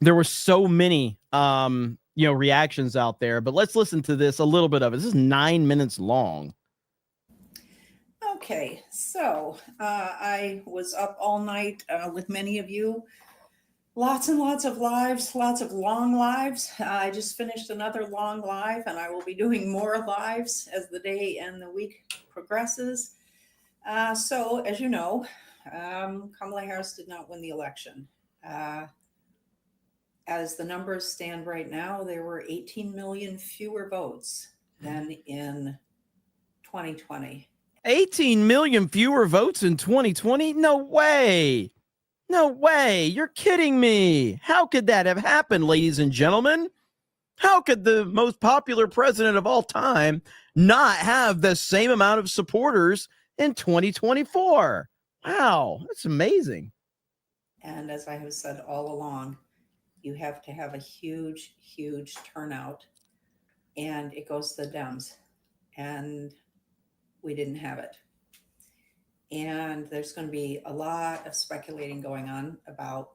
there were so many reactions out there. But let's listen to this, a little bit of it. This is 9 minutes long. Okay, so I was up all night with many of you. Lots and lots of lives, lots of long lives. I just finished another long live, and I will be doing more lives as the day and the week progresses. So, as you know, Kamala Harris did not win the election. As the numbers stand right now, there were 18 million fewer votes than in 2020. 18 million fewer votes in 2020? No way. No way. You're kidding me. How could that have happened, ladies and gentlemen? How could the most popular president of all time not have the same amount of supporters in 2024? Wow, that's amazing. And as I have said all along, you have to have a huge, huge turnout, and it goes to the Dems. And we didn't have it. And there's going to be a lot of speculating going on about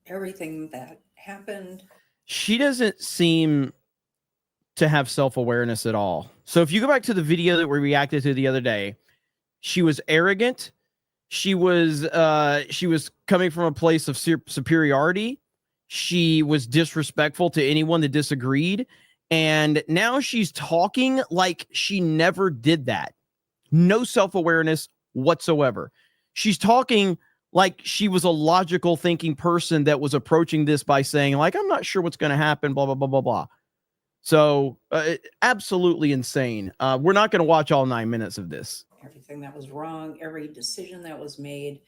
everything that happened. She doesn't seem to have self-awareness at all. So if you go back to the video that we reacted to the other day, she was arrogant. She was coming from a place of superiority. She was disrespectful to anyone that disagreed. And now she's talking like she never did that. No self-awareness whatsoever. She's talking like she was a logical thinking person that was approaching this by saying, like, I'm not sure what's going to happen, blah, blah, blah, blah, blah. So absolutely insane. We're not going to watch all 9 minutes of this. Everything that was wrong, every decision that was made,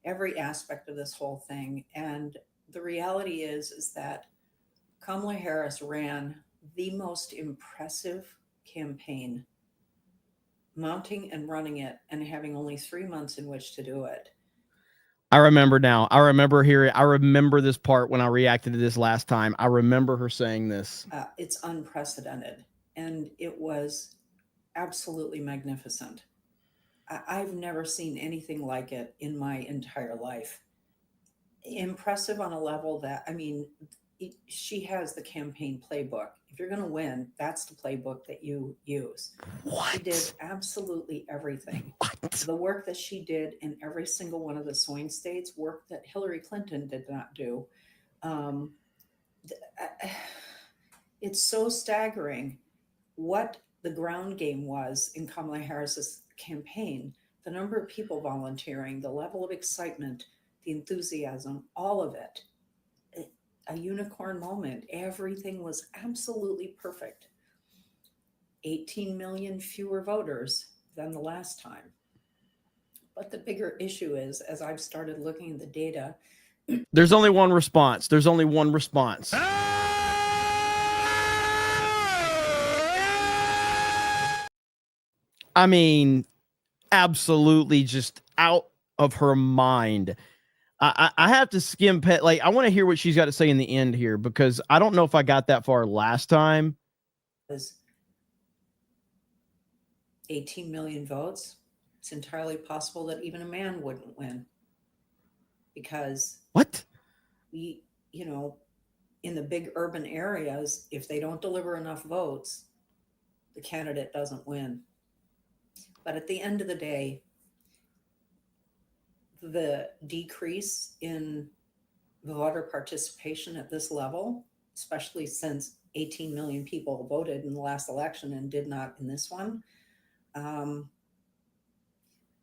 every aspect of this whole thing. And the reality is that Kamala Harris ran the most impressive campaign, mounting and running it and having only 3 months in which to do it. I remember now. I remember this part when I reacted to this last time. I remember her saying this. It's unprecedented, and it was absolutely magnificent. I've never seen anything like it in my entire life. Impressive on a level that, I mean, she has the campaign playbook. If you're going to win, that's the playbook that you use. What? She did absolutely everything. What? The work that she did in every single one of the swing states, work that Hillary Clinton did not do. It's so staggering what the ground game was in Kamala Harris's campaign. The number of people volunteering, the level of excitement, the enthusiasm, all of it. A unicorn moment. Everything was absolutely perfect. 18 million fewer voters than the last time. But the bigger issue is, as I've started looking at the data, there's only one response. There's only one response. I mean, absolutely just out of her mind. I have to skim pet. Like, I want to hear what she's got to say in the end here, because I don't know if I got that far last time. 18 million votes. It's entirely possible that even a man wouldn't win, because we, in the big urban areas, if they don't deliver enough votes, the candidate doesn't win. But at the end of the day, the decrease in voter participation at this level, especially since 18 million people voted in the last election and did not in this one,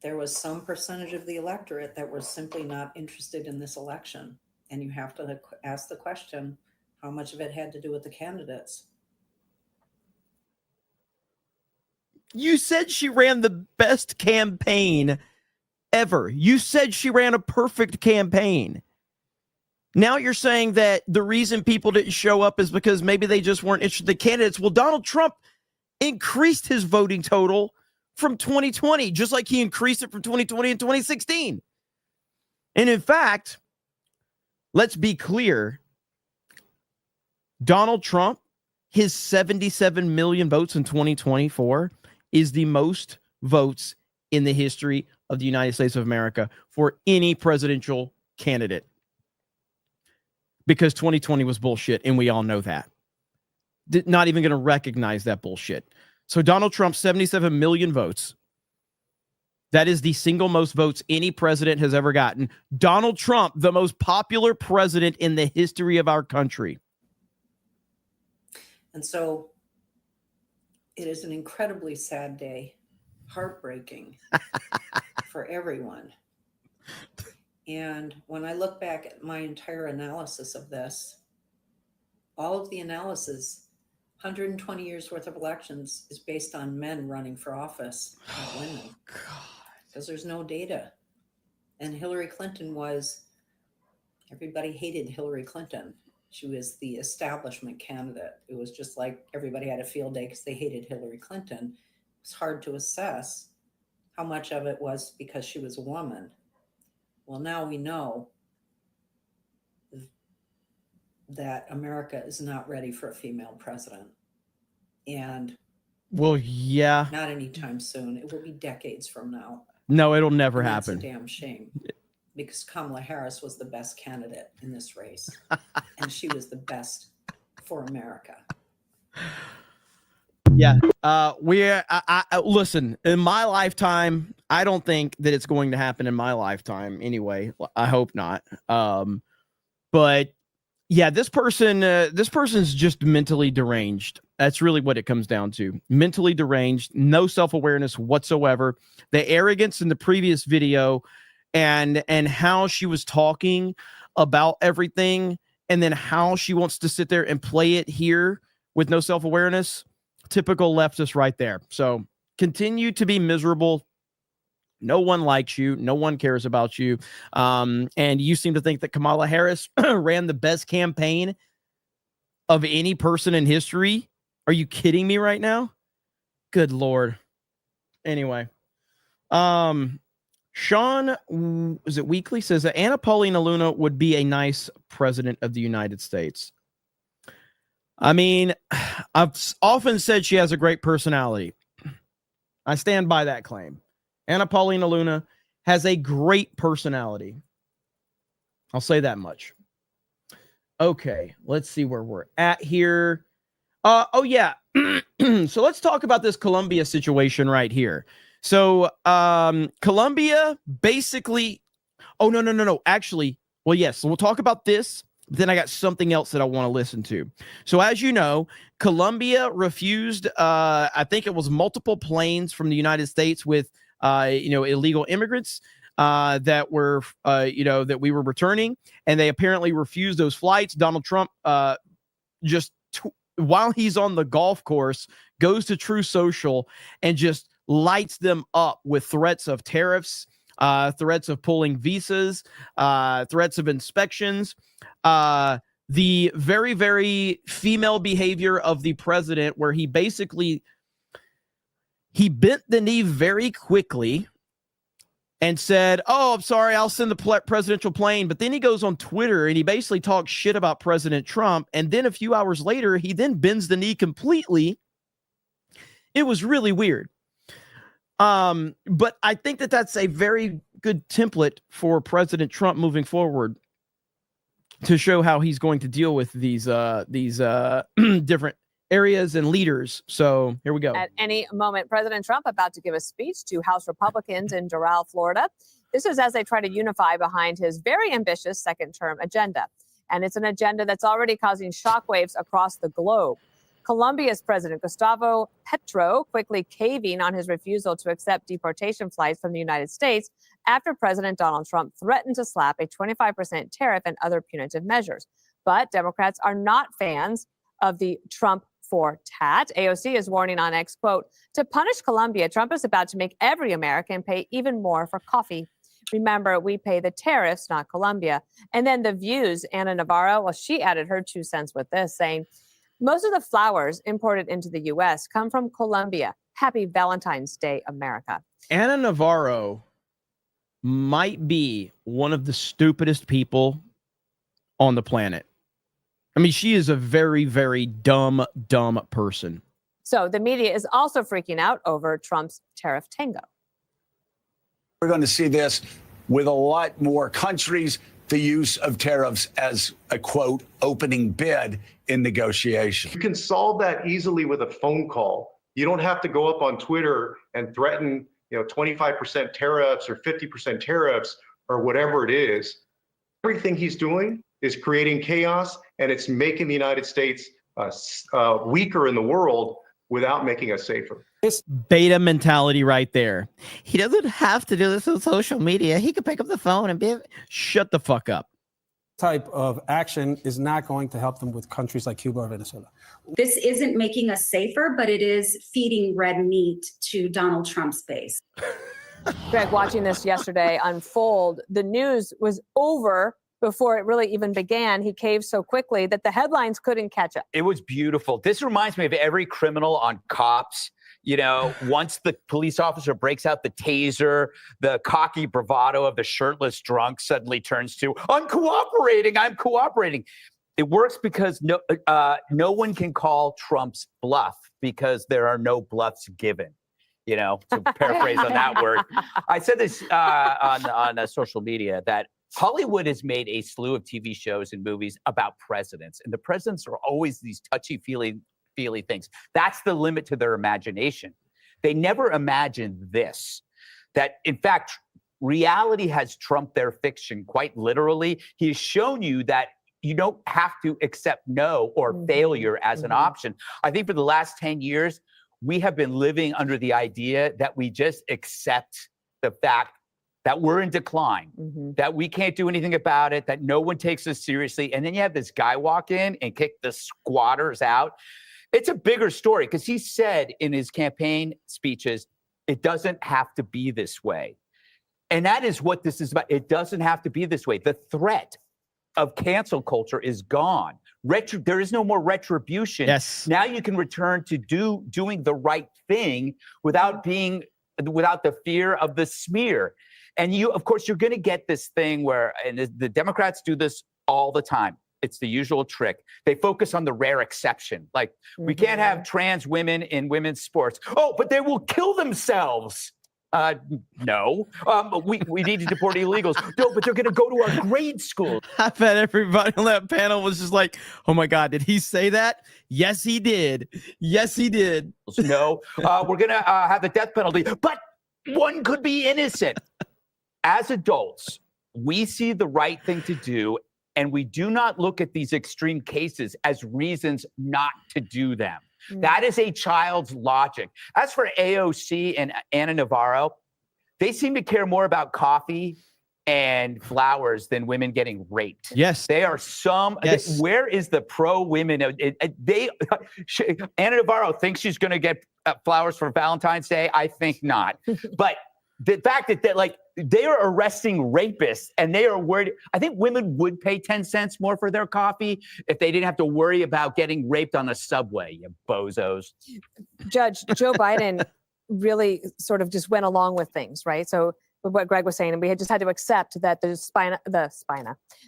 there was some percentage of the electorate that was simply not interested in this election. And you have to ask the question, how much of it had to do with the candidates? You said she ran the best campaign ever. You said she ran a perfect campaign. Now you're saying that the reason people didn't show up is because maybe they just weren't interested in the candidates. Well, Donald Trump increased his voting total from 2020, just like he increased it from 2020 and 2016. And in fact, let's be clear, Donald Trump, his 77 million votes in 2024 is the most votes in the history of the United States of America for any presidential candidate. Because 2020 was bullshit, and we all know that. Not even going to recognize that bullshit. So Donald Trump, 77 million votes. That is the single most votes any president has ever gotten. Donald Trump, the most popular president in the history of our country. And so it is an incredibly sad day, heartbreaking for everyone. And when I look back at my entire analysis of this, all of the analysis 120 years worth of elections is based on men running for office, not women. Because there's no data. And Hillary Clinton everybody hated Hillary Clinton. She was the establishment candidate. It was just like everybody had a field day because they hated Hillary Clinton. It was hard to assess how much of it was because she was a woman. Well, now we know that America is not ready for a female president. And well, yeah, not anytime soon. It will be decades from now. No, it'll never And happen. That's a damn shame. Because Kamala Harris was the best candidate in this race. And she was the best for America. Yeah. Listen, in my lifetime, I don't think that it's going to happen in my lifetime anyway. I hope not. But yeah, this person's just mentally deranged. That's really what it comes down to. Mentally deranged, no self-awareness whatsoever. The arrogance in the previous video and how she was talking about everything, and then how she wants to sit there and play it here with no self-awareness. Typical leftist right there. So continue to be miserable. No one likes you. No one cares about you. And you seem to think that Kamala Harris ran the best campaign of any person in history. Are you kidding me right now? Good Lord. Anyway, Sean, is it Weekly, says that Anna Paulina Luna would be a nice president of the United States. I mean, I've often said she has a great personality. I stand by that claim. Anna Paulina Luna has a great personality. I'll say that much. Okay, let's see where we're at here. Oh, yeah. So let's talk about this Colombia situation right here. So Colombia basically... Oh, no. Actually, well, yes. So we'll talk about this. Then I got something else that I want to listen to. So as you know, Colombia refused, I think it was multiple planes from the United States with, illegal immigrants that were, that we were returning. And they apparently refused those flights. Donald Trump, while he's on the golf course, goes to True Social and just lights them up with threats of tariffs, threats of pulling visas, threats of inspections. The very, very female behavior of the president, where he basically, he bent the knee very quickly and said, "Oh, I'm sorry, I'll send the presidential plane." But then he goes on Twitter and he basically talks shit about President Trump. And then a few hours later, he then bends the knee completely. It was really weird. But I think that that's a very good template for President Trump moving forward, to show how he's going to deal with these different areas and leaders. So here we go. At any moment, President Trump about to give a speech to House Republicans in Doral, Florida. This is as they try to unify behind his very ambitious second-term agenda. And it's an agenda that's already causing shockwaves across the globe. Colombia's President Gustavo Petro quickly caving on his refusal to accept deportation flights from the United States after President Donald Trump threatened to slap a 25% tariff and other punitive measures. But Democrats are not fans of the Trump for tat. AOC is warning on X, quote, "To punish Colombia, Trump is about to make every American pay even more for coffee. Remember, we pay the tariffs, not Colombia." And then The View's Anna Navarro, well, she added her 2 cents with this, saying, "Most of the flowers imported into the U.S. come from Colombia. Happy Valentine's Day, America." Anna Navarro might be one of the stupidest people on the planet. I mean, she is a very, very dumb person. So the media is also freaking out over Trump's tariff tango. We're going to see this with a lot more countries, the use of tariffs as a, quote, opening bid in negotiations. You can solve that easily with a phone call. You don't have to go up on Twitter and threaten, 25% tariffs or 50% tariffs or whatever it is. Everything he's doing is creating chaos, and it's making the United States weaker in the world without making us safer. This beta mentality right there. He doesn't have to do this on social media. He could pick up the phone and be... Shut the fuck up. type of action is not going to help them with countries like Cuba or Venezuela. This isn't making us safer, but it is feeding red meat to Donald Trump's base. Greg, watching this yesterday unfold, the news was over before it really even began. He caved so quickly that the headlines couldn't catch up. It was beautiful. This reminds me of every criminal on Cops. You know, once the police officer breaks out the taser, the cocky bravado of the shirtless drunk suddenly turns to, I'm cooperating. It works because no one can call Trump's bluff because there are no bluffs given. You know, to paraphrase on that word. I said this on social media that Hollywood has made a slew of TV shows and movies about presidents, and the presidents are always these touchy-feely things. That's the limit to their imagination. They never imagined this, that in fact, reality has trumped their fiction quite literally. He has shown you that you don't have to accept no or failure as an option. I think for the last 10 years, we have been living under the idea that we just accept the fact that we're in decline, that we can't do anything about it, that no one takes us seriously. And then you have this guy walk in and kick the squatters out. It's a bigger story because he said in his campaign speeches, it doesn't have to be this way. And that is what this is about. It doesn't have to be this way. The threat of cancel culture is gone. There is no more retribution. Yes. Now you can return to doing the right thing without the fear of the smear. And of course, you're going to get this thing where, and the Democrats do this all the time. It's the usual trick. They focus on the rare exception. Like, we can't have trans women in women's sports. Oh, but they will kill themselves. No. We need to deport illegals. No, but they're going to go to our grade school. I bet everybody on that panel was just like, oh my God, did he say that? Yes, he did. Yes, he did. No, we're going to have the death penalty, but one could be innocent. As adults, we see the right thing to do, and we do not look at these extreme cases as reasons not to do them. That is a child's logic. As for AOC and Ana Navarro, they seem to care more about coffee and flowers than women getting raped. Yes. They are Yes. Where is the pro-women? Ana Navarro thinks she's going to get flowers for Valentine's Day. I think not. But the fact that they are arresting rapists and they are worried. I think women would pay 10 cents more for their coffee if they didn't have to worry about getting raped on a subway, you bozos. Judge, Joe Biden really sort of just went along with things, right? So what Greg was saying, and we had just had to accept that the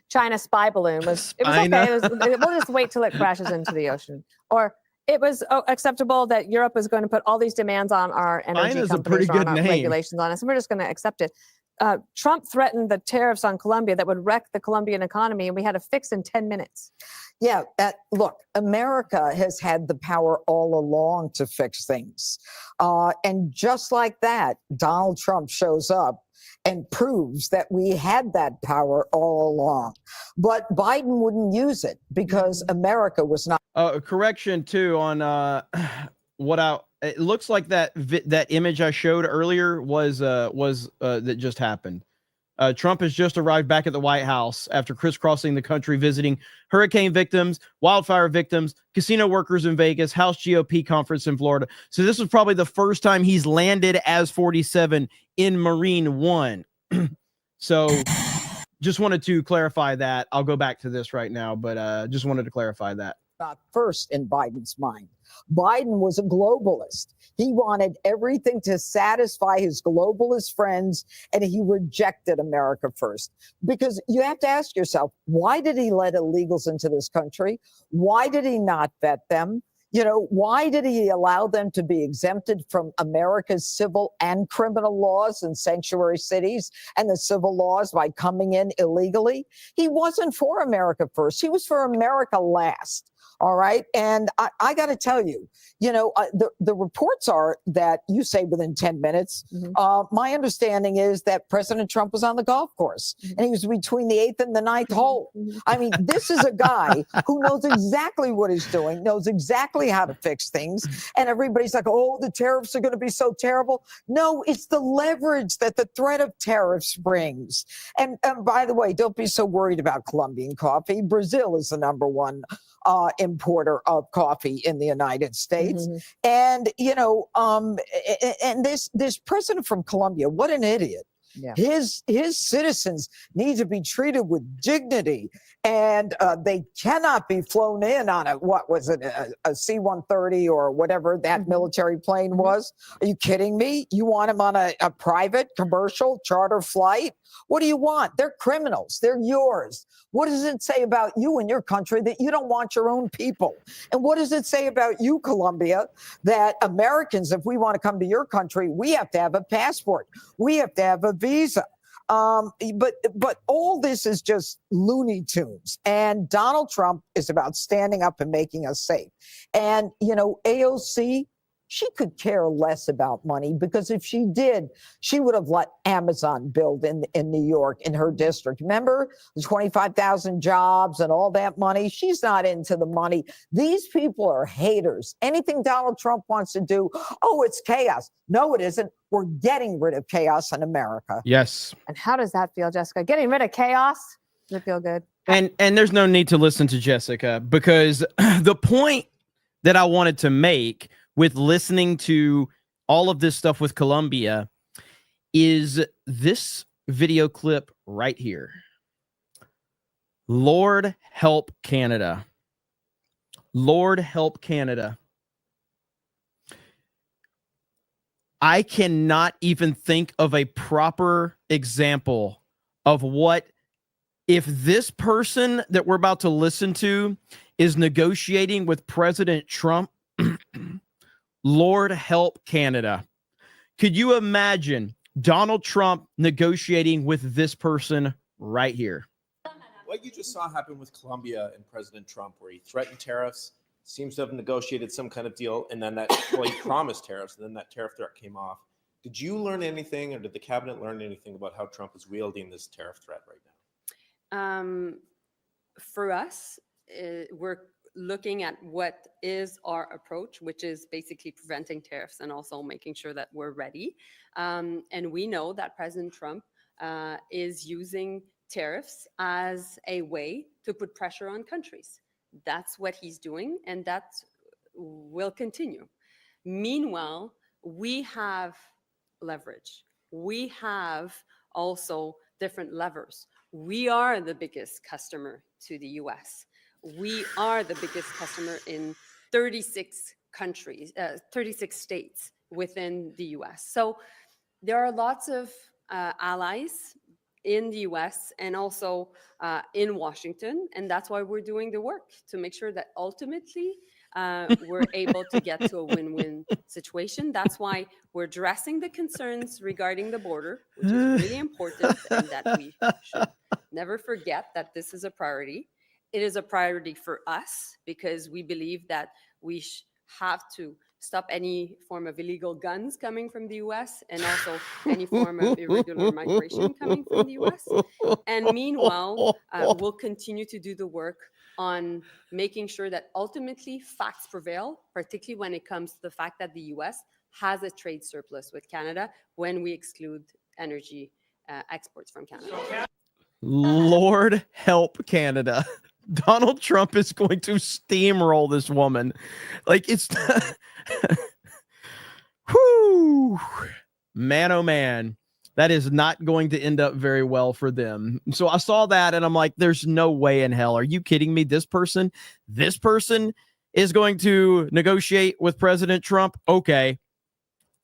China spy balloon was okay. We'll just wait till it crashes into the ocean. Or it was acceptable that Europe is going to put all these demands on our energy China's a companies, pretty on good our name. regulations on us, and we're just going to accept it. Trump threatened the tariffs on Colombia that would wreck the Colombian economy, and we had a fix in 10 minutes. Yeah, look, America has had the power all along to fix things. And just like that, Donald Trump shows up and proves that we had that power all along. But Biden wouldn't use it because America was not. Correction too on it looks like that image I showed earlier was that just happened. Trump has just arrived back at the White House after crisscrossing the country, visiting hurricane victims, wildfire victims, casino workers in Vegas, House GOP conference in Florida. So this was probably the first time he's landed as 47 in Marine One. So just wanted to clarify that. I'll go back to this right now, but just wanted to clarify that. Not first in Biden's mind. Biden was a globalist. He wanted everything to satisfy his globalist friends, and he rejected America first. Because you have to ask yourself, why did he let illegals into this country? Why did he not vet them? Why did he allow them to be exempted from America's civil and criminal laws in sanctuary cities and the civil laws by coming in illegally? He wasn't for America first. He was for America last. All right. And I got to tell you, the reports are that you say within 10 minutes. My understanding is that President Trump was on the golf course and he was between the 8th and the 9th hole. I mean, this is a guy who knows exactly what he's doing, knows exactly how to fix things. And everybody's like, oh, the tariffs are going to be so terrible. No, it's the leverage that the threat of tariffs brings. And by the way, don't be so worried about Colombian coffee. Brazil is the number one importer of coffee in the United States. And, and this president from Colombia, what an idiot. Yeah. His citizens need to be treated with dignity, and they cannot be flown in on a C-130 or whatever that military plane was. Are you kidding me? You want him on a private commercial charter flight? What do you want? They're criminals. They're yours. What does it say about you and your country that you don't want your own people? And what does it say about you, Colombia, that Americans, if we want to come to your country, we have to have a passport. We have to have a visa. But all this is just Looney Tunes. And Donald Trump is about standing up and making us safe. And, AOC, she could care less about money, because if she did, she would have let Amazon build in New York, in her district. Remember the 25,000 jobs and all that money? She's not into the money. These people are haters. Anything Donald Trump wants to do, oh, it's chaos. No, it isn't. We're getting rid of chaos in America. Yes. And how does that feel, Jessica? Getting rid of chaos? Does it feel good? And there's no need to listen to Jessica, because the point that I wanted to make with listening to all of this stuff with Colombia is this video clip right here. Lord help Canada. Lord help Canada. I cannot even think of a proper example of what, if this person that we're about to listen to is negotiating with President Trump. Lord help Canada. Could you imagine Donald Trump negotiating with this person right here? What you just saw happen with Colombia and President Trump, where he threatened tariffs, seems to have negotiated some kind of deal, and then he promised tariffs, and then that tariff threat came off. Did you learn anything, or did the cabinet learn anything about how Trump is wielding this tariff threat right now? For us, we're looking at what is our approach, which is basically preventing tariffs and also making sure that we're ready. And we know that President Trump is using tariffs as a way to put pressure on countries. That's what he's doing, and that will continue. Meanwhile, we have leverage. We have also different levers. We are the biggest customer to the US. We are the biggest customer in 36 countries, 36 states within the US. So there are lots of allies in the US and also in Washington. And that's why we're doing the work, to make sure that ultimately we're able to get to a win-win situation. That's why we're addressing the concerns regarding the border, which is really important, and that we should never forget that this is a priority. It is a priority for us because we believe that we have to stop any form of illegal guns coming from the US and also any form of irregular migration coming from the US. And meanwhile, we'll continue to do the work on making sure that ultimately facts prevail, particularly when it comes to the fact that the US has a trade surplus with Canada when we exclude energy exports from Canada. Lord help Canada. Donald Trump is going to steamroll this woman. Like, it's whoo, man, oh man, that is not going to end up very well for them. So I saw that and I'm like, there's no way in hell. Are you kidding me? This person is going to negotiate with President Trump. Okay,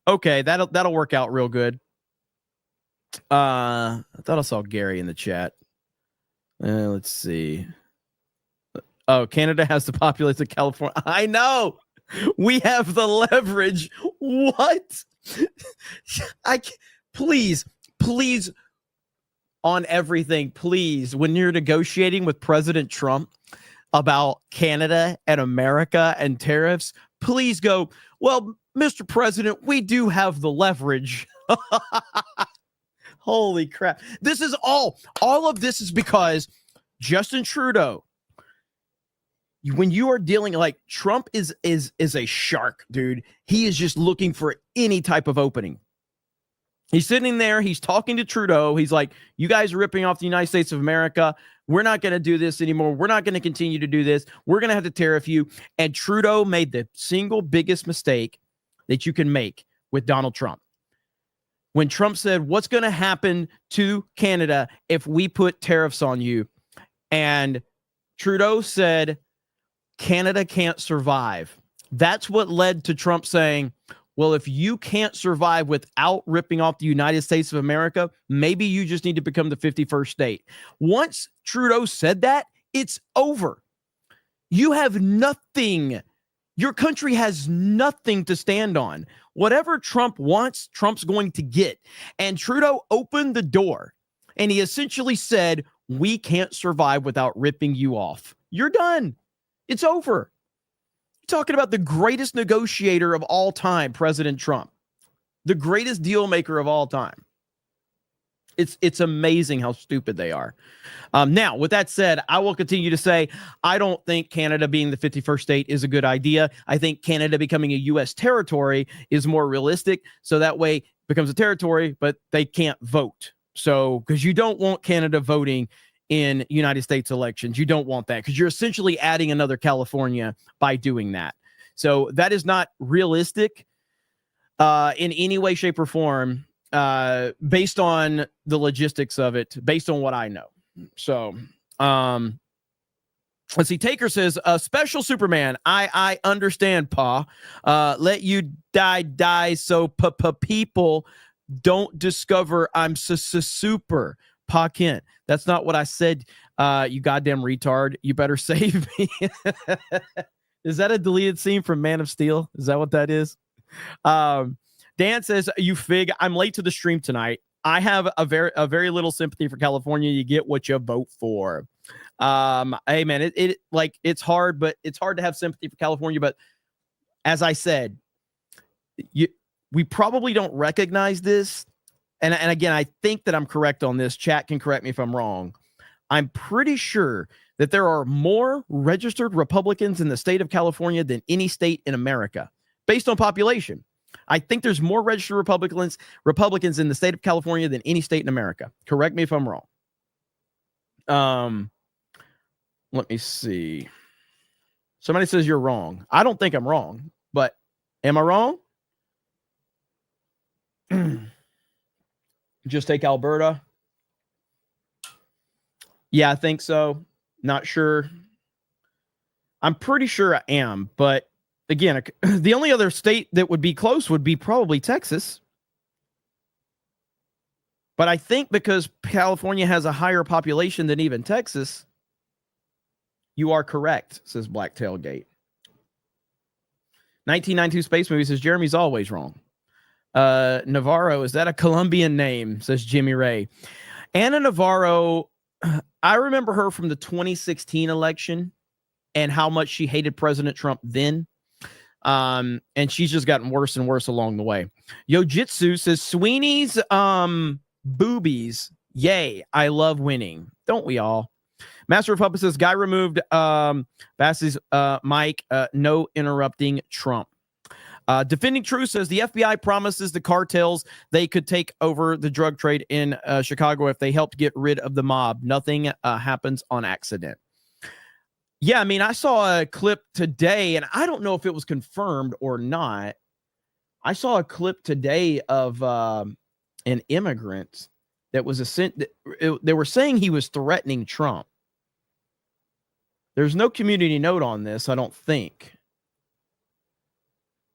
that'll work out real good. I thought I saw Gary in the chat. Let's see. Oh, Canada has the population of California. I know. We have the leverage. What? Please, on everything, please, when you're negotiating with President Trump, about Canada and America and tariffs, please go, well, Mr. President, we do have the leverage. Holy crap. This is all of this is because Justin Trudeau, when you are dealing, like, Trump is a shark, dude. He is just looking for any type of opening. He's sitting there, he's talking to Trudeau. He's like, you guys are ripping off the United States of America. We're not going to do this anymore. We're not going to continue to do this. We're going to have to tariff you. And Trudeau made the single biggest mistake that you can make with Donald Trump. When Trump said, what's going to happen to Canada if we put tariffs on you? And Trudeau said, Canada can't survive. That's what led to Trump saying, well, if you can't survive without ripping off the United States of America, maybe you just need to become the 51st state. Once Trudeau said that, it's over. You have nothing. Your country has nothing to stand on. Whatever Trump wants, Trump's going to get. And Trudeau opened the door, and he essentially said, we can't survive without ripping you off. You're done. It's over. You're talking about the greatest negotiator of all time, President Trump, the greatest deal maker of all time. It's amazing how stupid they are. Now, with that said, I will continue to say, I don't think Canada being the 51st state is a good idea. I think Canada becoming a U.S. territory is more realistic. So that way it becomes a territory, but they can't vote. So, because you don't want Canada voting in United States elections. You don't want that because you're essentially adding another California by doing that. So that is not realistic in any way, shape, or form. Based on the logistics of it, based on what I know. So, let's see. Taker says, special Superman. I understand, Pa. Let you die so people don't discover I'm super. Pa Kent. That's not what I said, you goddamn retard. You better save me. Is that a deleted scene from Man of Steel? Is that what that is? Dan says, you fig, I'm late to the stream tonight. I have a very little sympathy for California. You get what you vote for. Hey man, it's hard, but it's hard to have sympathy for California. But as I said, we probably don't recognize this. And again, I think that I'm correct on this. Chat can correct me if I'm wrong. I'm pretty sure that there are more registered Republicans in the state of California than any state in America, based on population. I think there's more registered Republicans in the state of California than any state in America. Correct me if I'm wrong. Let me see. Somebody says you're wrong. I don't think I'm wrong, but am I wrong? Just take Alberta. Yeah, I think so. Not sure. I'm pretty sure I am, but again, the only other state that would be close would be probably Texas. But I think because California has a higher population than even Texas, you are correct, says Black Tailgate. 1992 Space Movie says, Jeremy's always wrong. Navarro, is that a Colombian name? Says Jimmy Ray. Anna Navarro, I remember her from the 2016 election and how much she hated President Trump then. And she's just gotten worse and worse along the way. Yojitsu says Sweeney's boobies. Yay, I love winning. Don't we all? Master of Puppets says Guy removed Bass's mic. No interrupting Trump. Defending Truth says the FBI promises the cartels they could take over the drug trade in Chicago if they helped get rid of the mob. Nothing happens on accident. Yeah, I mean, I saw a clip today, and I don't know if it was confirmed or not. I saw a clip today of an immigrant that was they were saying he was threatening Trump. There's no community note on this, I don't think.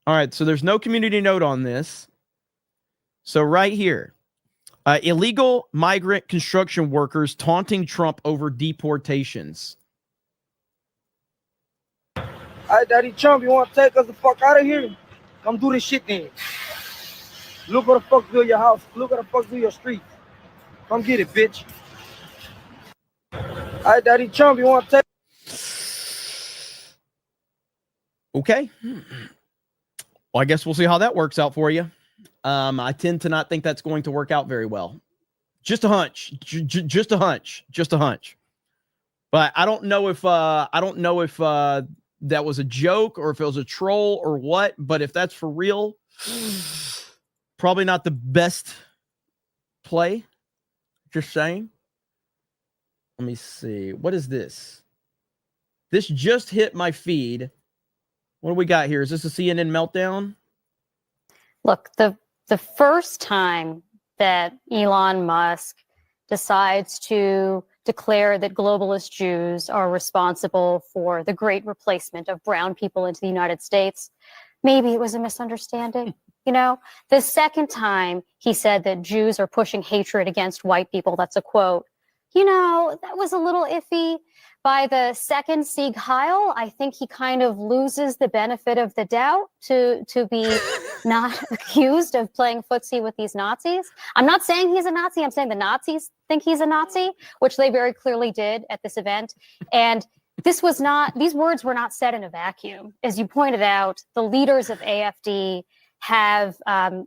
All right, so there's no community note on this. So right here, illegal migrant construction workers taunting Trump over deportations. All right, Daddy Trump, you want to take us the fuck out of here? Come do this shit then. Look what the fuck do your house. Look what the fuck do your street. Come get it, bitch. All right, Daddy Trump, you want to take... Okay. Well, I guess we'll see how that works out for you. I tend to not think that's going to work out very well. Just a hunch. Just a hunch. Just a hunch. But I don't know if that was a joke or if it was a troll or what. But if that's for real, probably not the best play. Just saying. Let me see. What is this? This just hit my feed. What do we got here? Is this a CNN meltdown? Look, the first time that Elon Musk decides to declare that globalist Jews are responsible for the great replacement of brown people into the United States, maybe it was a misunderstanding. You know, the second time he said that Jews are pushing hatred against white people, that's a quote, you know, that was a little iffy. By the second Sieg Heil, I think he kind of loses the benefit of the doubt to be not accused of playing footsie with these Nazis. I'm not saying he's a Nazi. I'm saying the Nazis think he's a Nazi, which they very clearly did at this event. And these words were not said in a vacuum. As you pointed out, the leaders of AfD have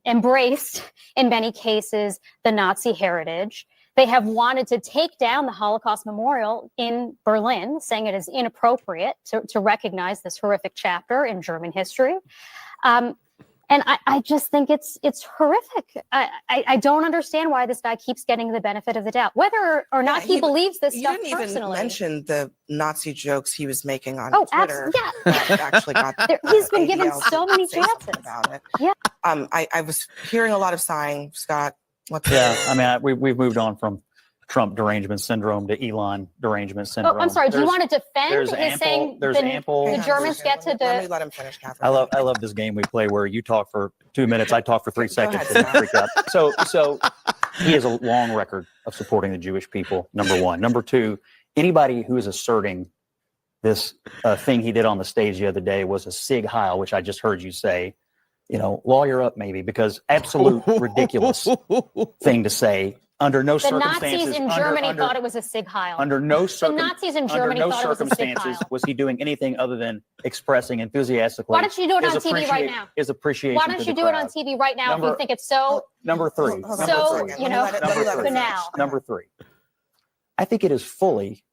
embraced, in many cases, the Nazi heritage. They have wanted to take down the Holocaust Memorial in Berlin, saying it is inappropriate to recognize this horrific chapter in German history. And I just think it's horrific. I don't understand why this guy keeps getting the benefit of the doubt, whether or not he believes this stuff personally. You didn't even mention the Nazi jokes he was making on Twitter. Yeah. That actually got he's been given so many chances about it. Yeah. I was hearing a lot of sighing, Scott. I mean, we've moved on from Trump derangement syndrome to Elon derangement syndrome. Oh, I'm sorry. Do you want to defend? There's He's saying the Germans get to Let me let him finish, Catherine. I love this game we play where you talk for 2 minutes, I talk for 3 seconds, and then freak out. So he has a long record of supporting the Jewish people. Number one. Number two, anybody who is asserting this thing he did on the stage the other day was a Sieg Heil, which I just heard you say. You know, lawyer up maybe, because absolute ridiculous thing to say. Under no circumstances. The Nazis in Germany thought it was a Sieg Heil. Under no circumstances was he doing anything other than expressing enthusiastically. Why don't you do it on TV right now? His appreciation. Why don't you do it on TV right now if you think it's so? Number three. Number three. I think it is fully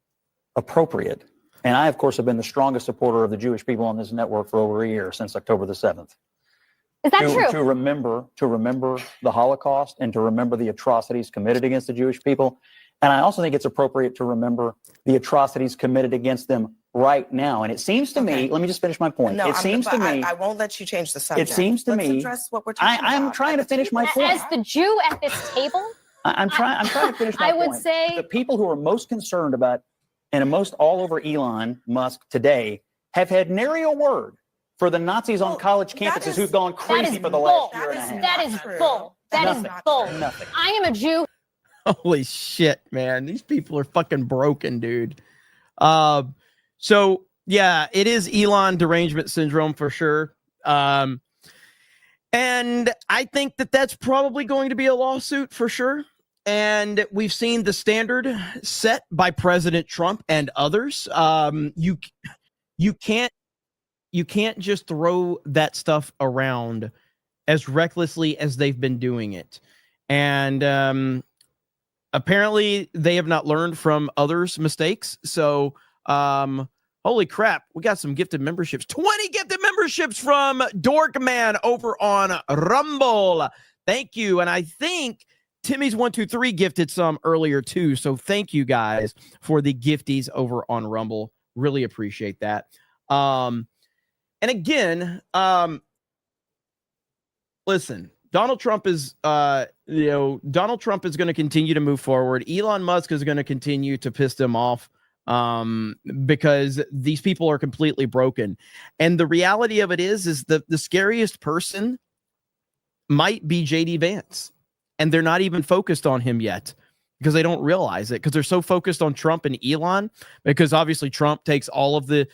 appropriate, and I, of course, have been the strongest supporter of the Jewish people on this network for over a year, since October the 7th. Is that true? To remember the Holocaust and to remember the atrocities committed against the Jewish people. And I also think it's appropriate to remember the atrocities committed against them right now. And it seems to me, let me just finish my point. No, it seems to me. I won't let you change the subject. It seems to Let's me. address what we're talking about. I'm trying to finish my point. As the Jew at this table, I'm trying to finish my point. I would say the people who are most concerned about and most all over Elon Musk today have had nary a word for the Nazis on college campuses who've gone crazy for the last year and a half. That is bull. That is bull. Nothing. I am a Jew. Holy shit, man. These people are fucking broken, dude. So yeah, it is Elon derangement syndrome for sure. And I think that that's probably going to be a lawsuit for sure. And we've seen the standard set by President Trump and others. You can't just throw that stuff around as recklessly as they've been doing it. And apparently they have not learned from others' mistakes. So holy crap, we got some gifted memberships. 20 gifted memberships from Dorkman over on Rumble. Thank you. And I think Timmy's123 gifted some earlier too. So thank you guys for the gifties over on Rumble. Really appreciate that. And again, listen, Donald Trump is going to continue to move forward. Elon Musk is going to continue to piss them off because these people are completely broken. And the reality of it is the scariest person might be JD Vance. And they're not even focused on him yet because they don't realize it, because they're so focused on Trump and Elon, because obviously Trump takes all of the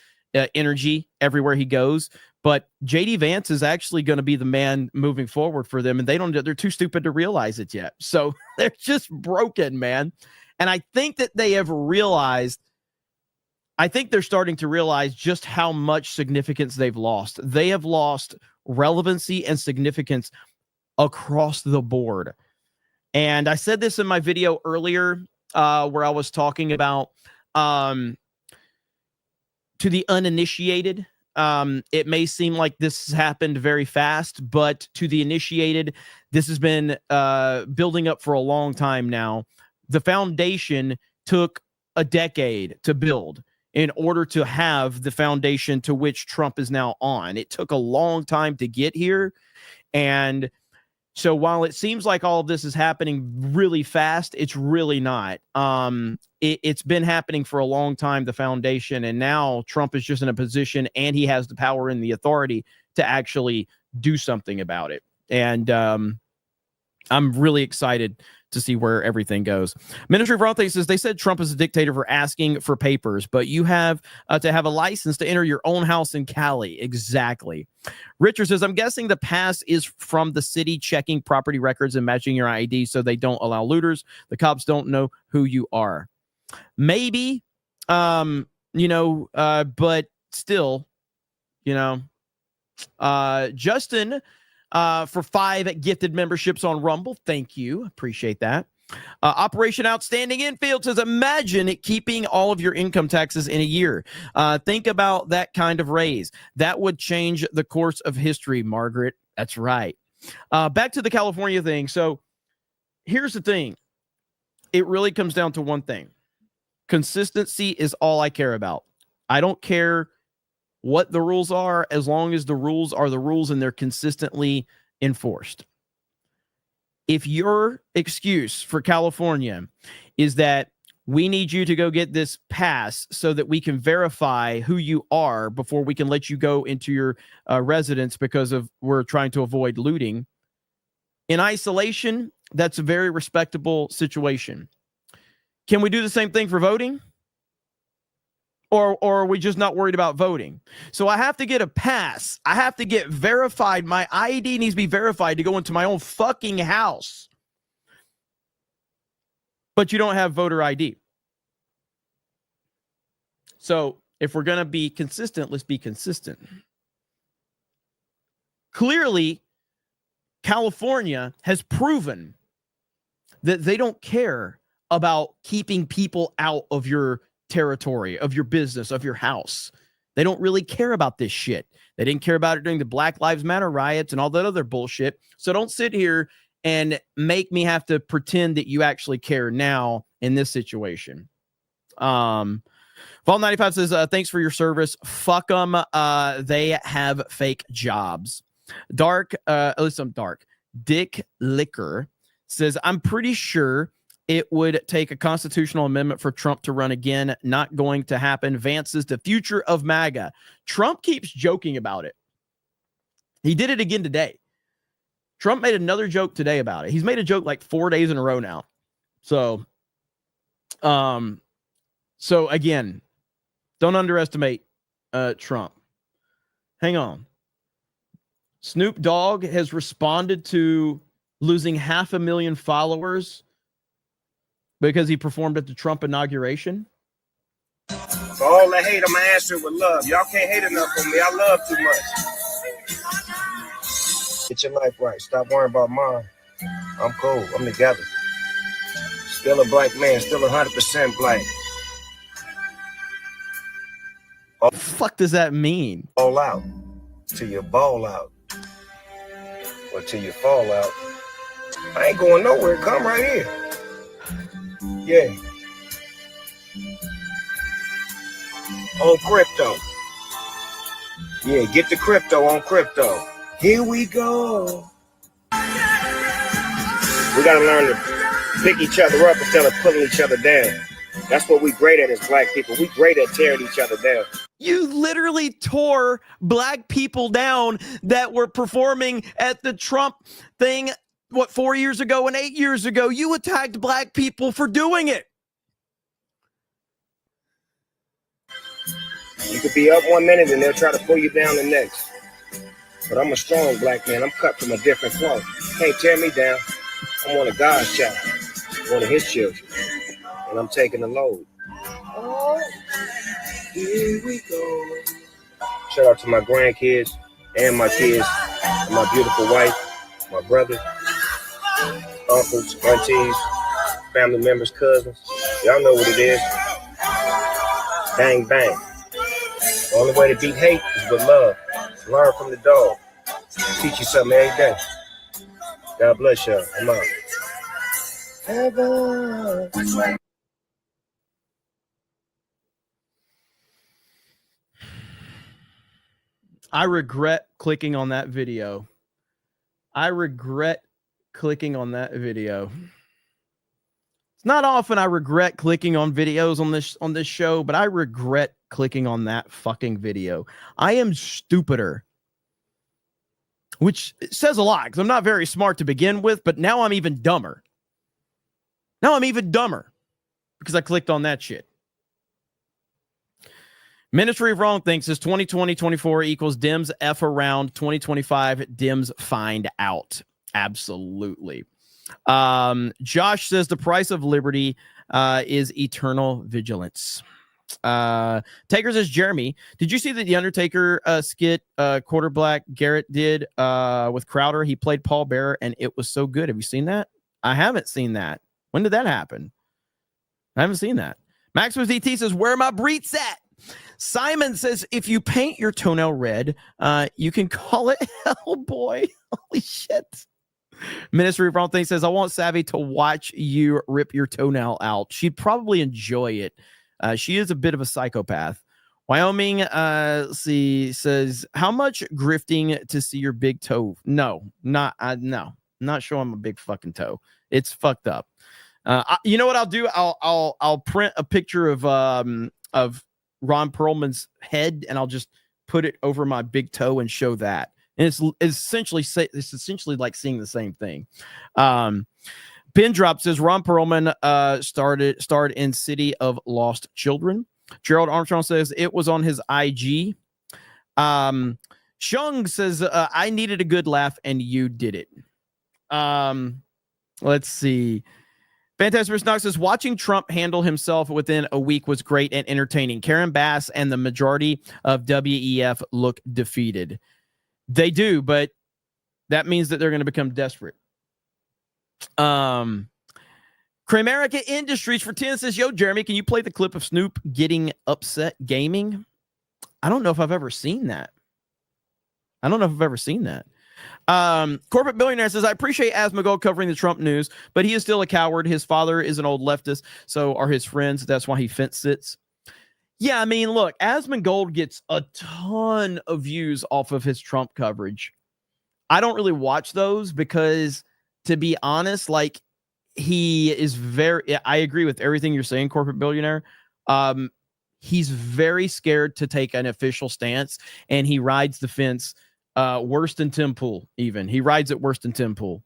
energy everywhere he goes. But JD Vance is actually going to be the man moving forward for them. And they're too stupid to realize it yet. So they're just broken, man. And I think that they have realized, I think they're starting to realize just how much significance they've lost. They have lost relevancy and significance across the board. And I said this in my video earlier where I was talking about to the uninitiated, it may seem like this has happened very fast, but to the initiated, this has been building up for a long time now. The foundation took a decade to build in order to have the foundation to which Trump is now on. It took a long time to get here. And so while it seems like all of this is happening really fast, it's really not. It's been happening for a long time, the foundation, and now Trump is just in a position and he has the power and the authority to actually do something about it. And I'm really excited to see where everything goes. Ministry of Wrong says they said Trump is a dictator for asking for papers, but you have to have a license to enter your own house in Cali. Exactly. Richard says, I'm guessing the pass is from the city checking property records and matching your ID so they don't allow looters. The cops don't know who you are. Maybe, but still, Justin, for 5 gifted memberships on Rumble. Thank you. Appreciate that. Operation Outstanding Infield says, imagine it keeping all of your income taxes in a year. Think about that kind of raise. That would change the course of history, Margaret. That's right. Back to the California thing. So here's the thing. It really comes down to one thing. Consistency is all I care about. I don't care what the rules are, as long as the rules are the rules and they're consistently enforced. If your excuse for California is that we need you to go get this pass so that we can verify who you are before we can let you go into your residence because we're trying to avoid looting, in isolation, that's a very respectable situation. Can we do the same thing for voting? Or are we just not worried about voting? So I have to get a pass. I have to get verified. My ID needs to be verified to go into my own fucking house. But you don't have voter ID. So if we're going to be consistent, let's be consistent. Clearly, California has proven that they don't care about keeping people out of your territory, of your business, of your house. They don't really care about this shit. They didn't care about it during the Black Lives Matter riots and all that other bullshit. So don't sit here and make me have to pretend that you actually care now in this situation. Vol95 says, thanks for your service. Fuck them. They have fake jobs. Dark, at least I'm dark. Dick Liquor says, I'm pretty sure it would take a constitutional amendment for Trump to run again. Not going to happen. Vance is the future of MAGA. Trump keeps joking about it. He did it again today. Trump made another joke today about it. He's made a joke like 4 days in a row now. So again, don't underestimate Trump. Hang on. Snoop Dogg has responded to losing 500,000 followers because he performed at the Trump inauguration. For all the hate, I'm going to answer it with love. Y'all can't hate enough on me. I love too much. Get your life right. Stop worrying about mine. I'm cool. I'm together. Still a black man. Still 100% black. What the fuck does that mean? All out. Till you ball out. Or till you fall out. I ain't going nowhere. Come right here. Yeah. On crypto. Yeah, get the crypto on crypto. Here we go. We gotta learn to pick each other up instead of pulling each other down. That's what we great at as black people. We great at tearing each other down. You literally tore black people down that were performing at the Trump thing, 4 years ago and 8 years ago. You attacked black people for doing it. You could be up 1 minute and they'll try to pull you down the next. But I'm a strong black man. I'm cut from a different cloth. Can't tear me down. I'm one of God's child, one of his children. And I'm taking the load. Here we go. Shout out to my grandkids and my kids, and my beautiful wife, my brother, uncles, aunties, family members, cousins. Y'all know what it is. Bang, bang. The only way to beat hate is with love. Learn from the dog. Teach you something every day. God bless y'all. I'm out. Heaven. I regret clicking on that video. I regret clicking on that video. It's not often I regret clicking on videos on this show, but I regret clicking on that fucking video. I am stupider, which says a lot because I'm not very smart to begin with, but now I'm even dumber. Now I'm even dumber because I clicked on that shit. Ministry of Wrong Things says 2020-24 equals Dems F around, 2025 Dems find out. Absolutely. Josh says the price of liberty is eternal vigilance. Taker says, Jeremy, did you see the Undertaker skit quarterback Garrett did with Crowder? He played Paul Bearer and it was so good. Have you seen that? I haven't seen that. When did that happen? I haven't seen that. Maximus DT says, where are my breets at? Simon says, if you paint your toenail red, you can call it Hellboy. Holy shit. Ministry of Wrong Things says, I want Savvy to watch you rip your toenail out. She'd probably enjoy it. She is a bit of a psychopath. Wyoming, says, how much grifting to see your big toe? No, not showing my big fucking toe. It's fucked up. You know what I'll do? I'll print a picture of Ron Perlman's head and I'll just put it over my big toe and show that. And it's essentially like seeing the same thing. Pin Drop says Ron Perlman starred in City of Lost Children. Gerald Armstrong says it was on his IG. Shung says I needed a good laugh and you did it. Let's see. Fantastic Knox says watching Trump handle himself within a week was great and entertaining. Karen Bass and the majority of WEF look defeated. They do, but that means that they're going to become desperate. Kramerica Industries for 10 says, yo, Jeremy, can you play the clip of Snoop getting upset gaming? I don't know if I've ever seen that. Corporate Billionaire says, I appreciate Asmongold covering the Trump news, but he is still a coward. His father is an old leftist, so are his friends. That's why he fence sits. Yeah, I mean, look, Asmongold gets a ton of views off of his Trump coverage. I don't really watch those because, to be honest, like, he is I agree with everything you're saying, Corporate Billionaire. He's very scared to take an official stance, and he rides the fence worse than Tim Pool, even. He rides it worse than Tim Pool.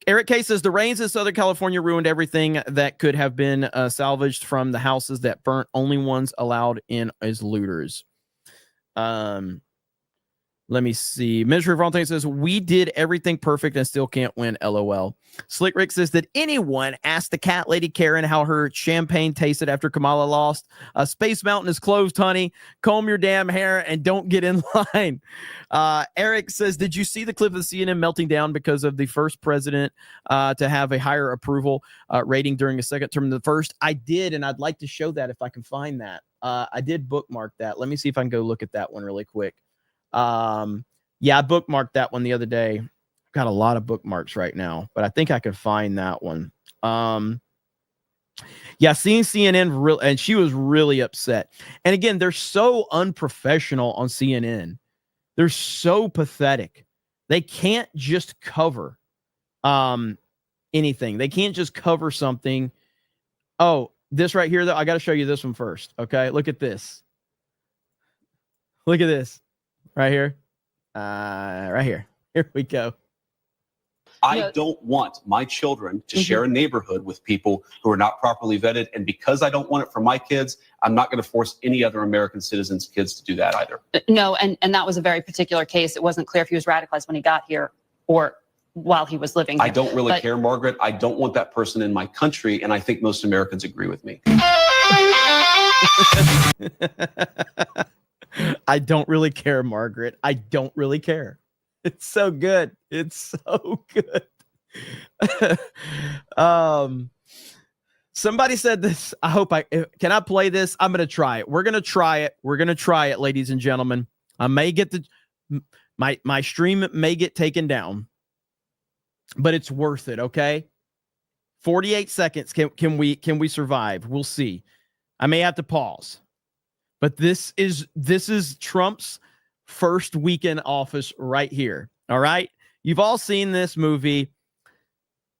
Eric K says the rains in Southern California ruined everything that could have been salvaged from the houses that burnt. Only ones allowed in as looters. Let me see. Ministry of Wrong Things says we did everything perfect and still can't win. LOL. Slick Rick says, did anyone ask the cat lady Karen how her champagne tasted after Kamala lost? Space Mountain is closed, honey. Comb your damn hair and don't get in line. Eric says, did you see the clip of the CNN melting down because of the first president to have a higher approval rating during a second term than the first? I did, and I'd like to show that if I can find that. I did bookmark that. Let me see if I can go look at that one really quick. Yeah, I bookmarked that one the other day. I've got a lot of bookmarks right now, but I think I could find that one. Yeah, seeing CNN and she was really upset. And again, they're so unprofessional on CNN. They're so pathetic. They can't just cover anything. They can't just cover something. Oh, this right here, though, I got to show you this one first. Okay, look at this. Look at this. Right here. Right here. Here we go. I don't want my children to share a neighborhood with people who are not properly vetted. And because I don't want it for my kids, I'm not going to force any other American citizens' kids to do that either. No, and that was a very particular case. It wasn't clear if he was radicalized when he got here or while he was living here. I don't really care, Margaret. I don't want that person in my country. And I think most Americans agree with me. I don't really care, Margaret. I don't really care. It's so good. It's so good. Somebody said this. Can I play this? I'm going to try it. We're going to try it. We're going to try it, ladies and gentlemen. I may get my stream may get taken down, but it's worth it. Okay. 48 seconds. Can we survive? We'll see. I may have to pause, but this is Trump's first week in office right here. All right. You've all seen this movie,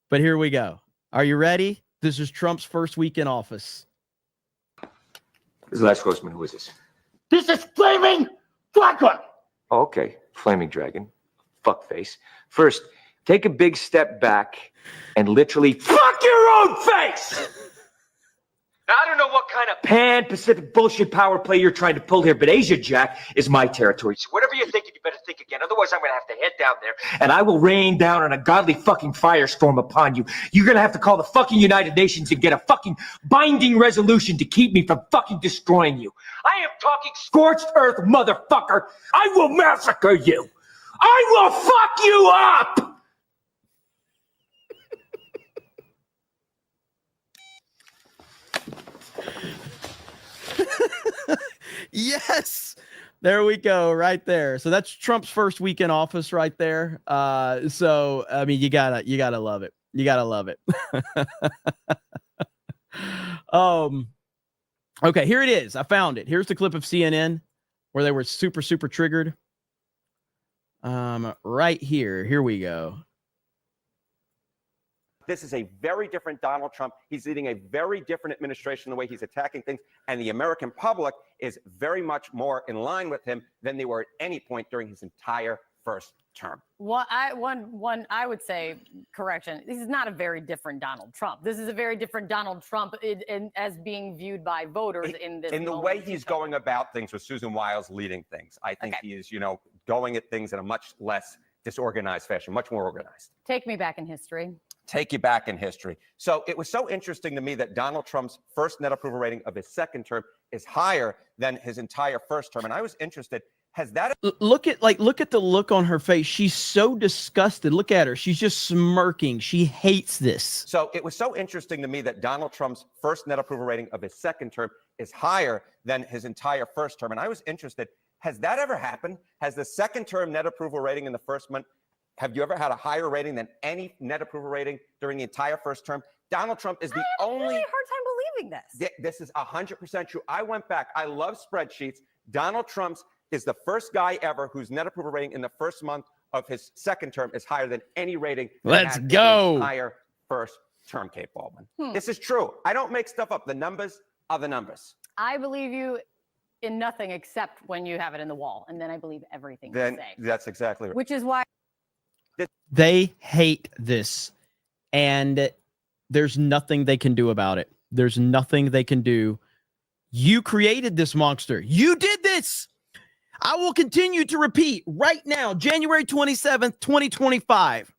but here we go. Are you ready? This is Trump's first week in office. This is Les Grossman. Who is this? This is Flaming Dragon. Oh, okay. Flaming Dragon. Fuckface. First, take a big step back and literally fuck your own face! Now, I don't know what kind of pan-Pacific bullshit power play you're trying to pull here, but Asia Jack is my territory. So whatever you're thinking, you better think again. Otherwise, I'm going to have to head down there, and I will rain down on a godly fucking firestorm upon you. You're going to have to call the fucking United Nations and get a fucking binding resolution to keep me from fucking destroying you. I am talking scorched earth, motherfucker. I will massacre you. I will fuck you up. Yes, there we go, right there. So that's Trump's first week in office, right there. So I mean, you gotta love it. You gotta love it. Okay, here it is. I found it. Here's the clip of CNN where they were super triggered. Right here. Here we go. This is a very different Donald Trump. He's leading a very different administration, the way he's attacking things. And the American public is very much more in line with him than they were at any point during his entire first term. Well, I would say, correction, this is not a very different Donald Trump. This is a very different Donald Trump as being viewed by voters in this In the moment. way he's going about things with Susan Wiles leading things. I think he is, going at things in a much less disorganized fashion, much more organized. Take me back in history. Take you back in history. So it was so interesting to me that Donald Trump's first net approval rating of his second term is higher than his entire first term. And I was interested, has that... Look at the look on her face. She's so disgusted. Look at her. She's just smirking. She hates this. So it was so interesting to me that Donald Trump's first net approval rating of his second term is higher than his entire first term. And I was interested, has that ever happened? Has the second term net approval rating in the first month, have you ever had a higher rating than any net approval rating during the entire first term? Donald Trump is the only... I have a hard time believing this. This is 100% true. I went back. I love spreadsheets. Donald Trump's is the first guy ever whose net approval rating in the first month of his second term is higher than any rating. Let's go. Higher first term, Kate Baldwin. This is true. I don't make stuff up. The numbers are the numbers. I believe you in nothing except when you have it in the wall. And then I believe everything you say. That's exactly right. Which is why... They hate this, and there's nothing they can do about it. There's nothing they can do. You created this monster. You did this. I will continue to repeat right now, January 27th, 2025.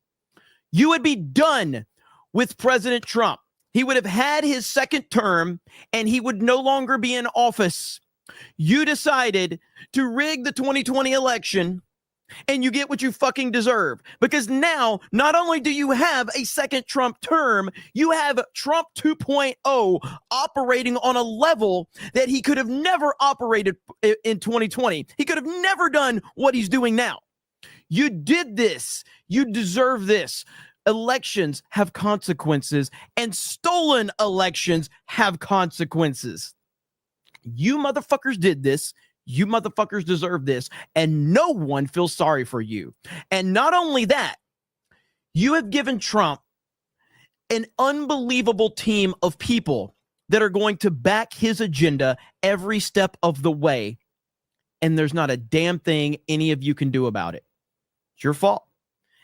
You would be done with President Trump. He would have had his second term, and he would no longer be in office. You decided to rig the 2020 election, and you get what you fucking deserve. Because now, not only do you have a second Trump term, you have Trump 2.0 operating on a level that he could have never operated in 2020. He could have never done what he's doing now. You did this. You deserve this. Elections have consequences, and stolen elections have consequences. You motherfuckers did this. You motherfuckers deserve this, and no one feels sorry for you. And not only that, you have given Trump an unbelievable team of people that are going to back his agenda every step of the way, and there's not a damn thing any of you can do about it. It's your fault.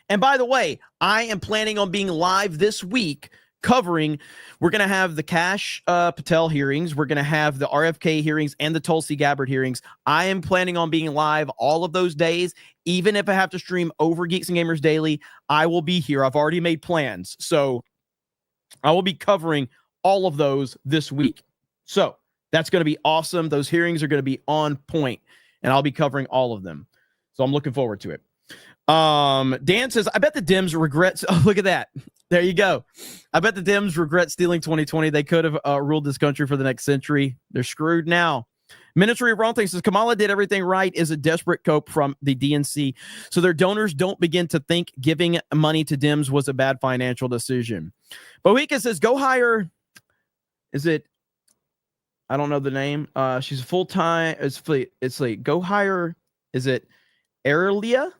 And by the way, I am planning on being live this week covering, we're going to have the Kash Patel hearings. We're going to have the RFK hearings and the Tulsi Gabbard hearings. I am planning on being live all of those days. Even if I have to stream over Geeks and Gamers Daily, I will be here. I've already made plans. So I will be covering all of those this week. So That's going to be awesome. Those hearings are going to be on point, and I'll be covering all of them. So I'm looking forward to it. Dan says, I bet the Dems regret. Oh, look at that. There you go. I bet the Dems regret stealing 2020. They could have ruled this country for the next century. They're screwed now. Ministry of Wrong Things says Kamala did everything right is a desperate cope from the DNC. So their donors don't begin to think giving money to Dems was a bad financial decision. Bohika says, go hire. Is it? I don't know the name. She's a full-time. It's like go hire. Is it Airlia?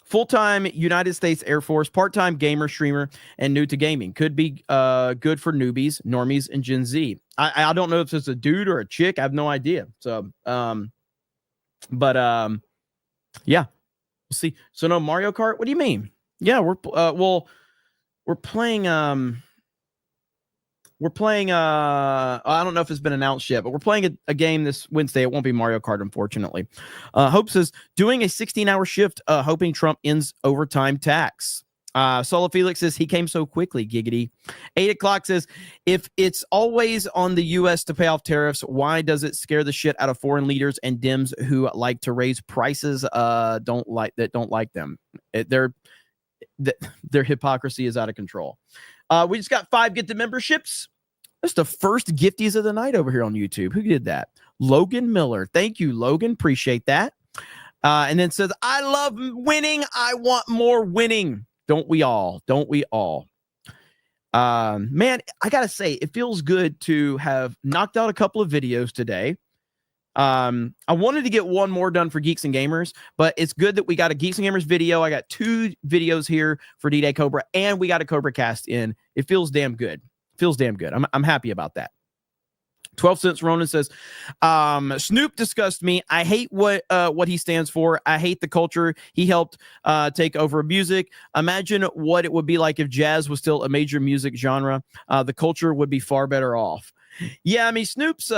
Full-time United States Air Force, part-time gamer, streamer, and new to gaming. Could be good for newbies, normies, and Gen Z. I don't know if it's a dude or a chick. I have no idea. So, yeah, we'll see. So no Mario Kart. What do you mean? Yeah, we're playing. We're playing, I don't know if it's been announced yet, but we're playing a game this Wednesday. It won't be Mario Kart, unfortunately. Hope says, doing a 16-hour shift, hoping Trump ends overtime tax. Solo Felix says, he came so quickly, giggity. 8 o'clock says, if it's always on the U.S. to pay off tariffs, why does it scare the shit out of foreign leaders and Dems who like to raise prices, don't like them? Their hypocrisy is out of control. We just got 5 gifted memberships. That's the first gifties of the night over here on YouTube. Who did that? Logan Miller. Thank you, Logan. Appreciate that. And then says, I love winning. I want more winning. Don't we all? Don't we all? Man, I got to say, it feels good to have knocked out a couple of videos today. I wanted to get one more done for Geeks and Gamers, but it's good that we got a Geeks and Gamers video. I got 2 videos here for D-Day Cobra, and we got a CobraCast in. It feels damn good. Feels damn good. I'm happy about that. 12 cents Ronan says, Snoop disgusts me. I hate what he stands for. I hate the culture he helped take over music. Imagine what it would be like if jazz was still a major music genre. The culture would be far better off. Yeah, I mean, Snoop's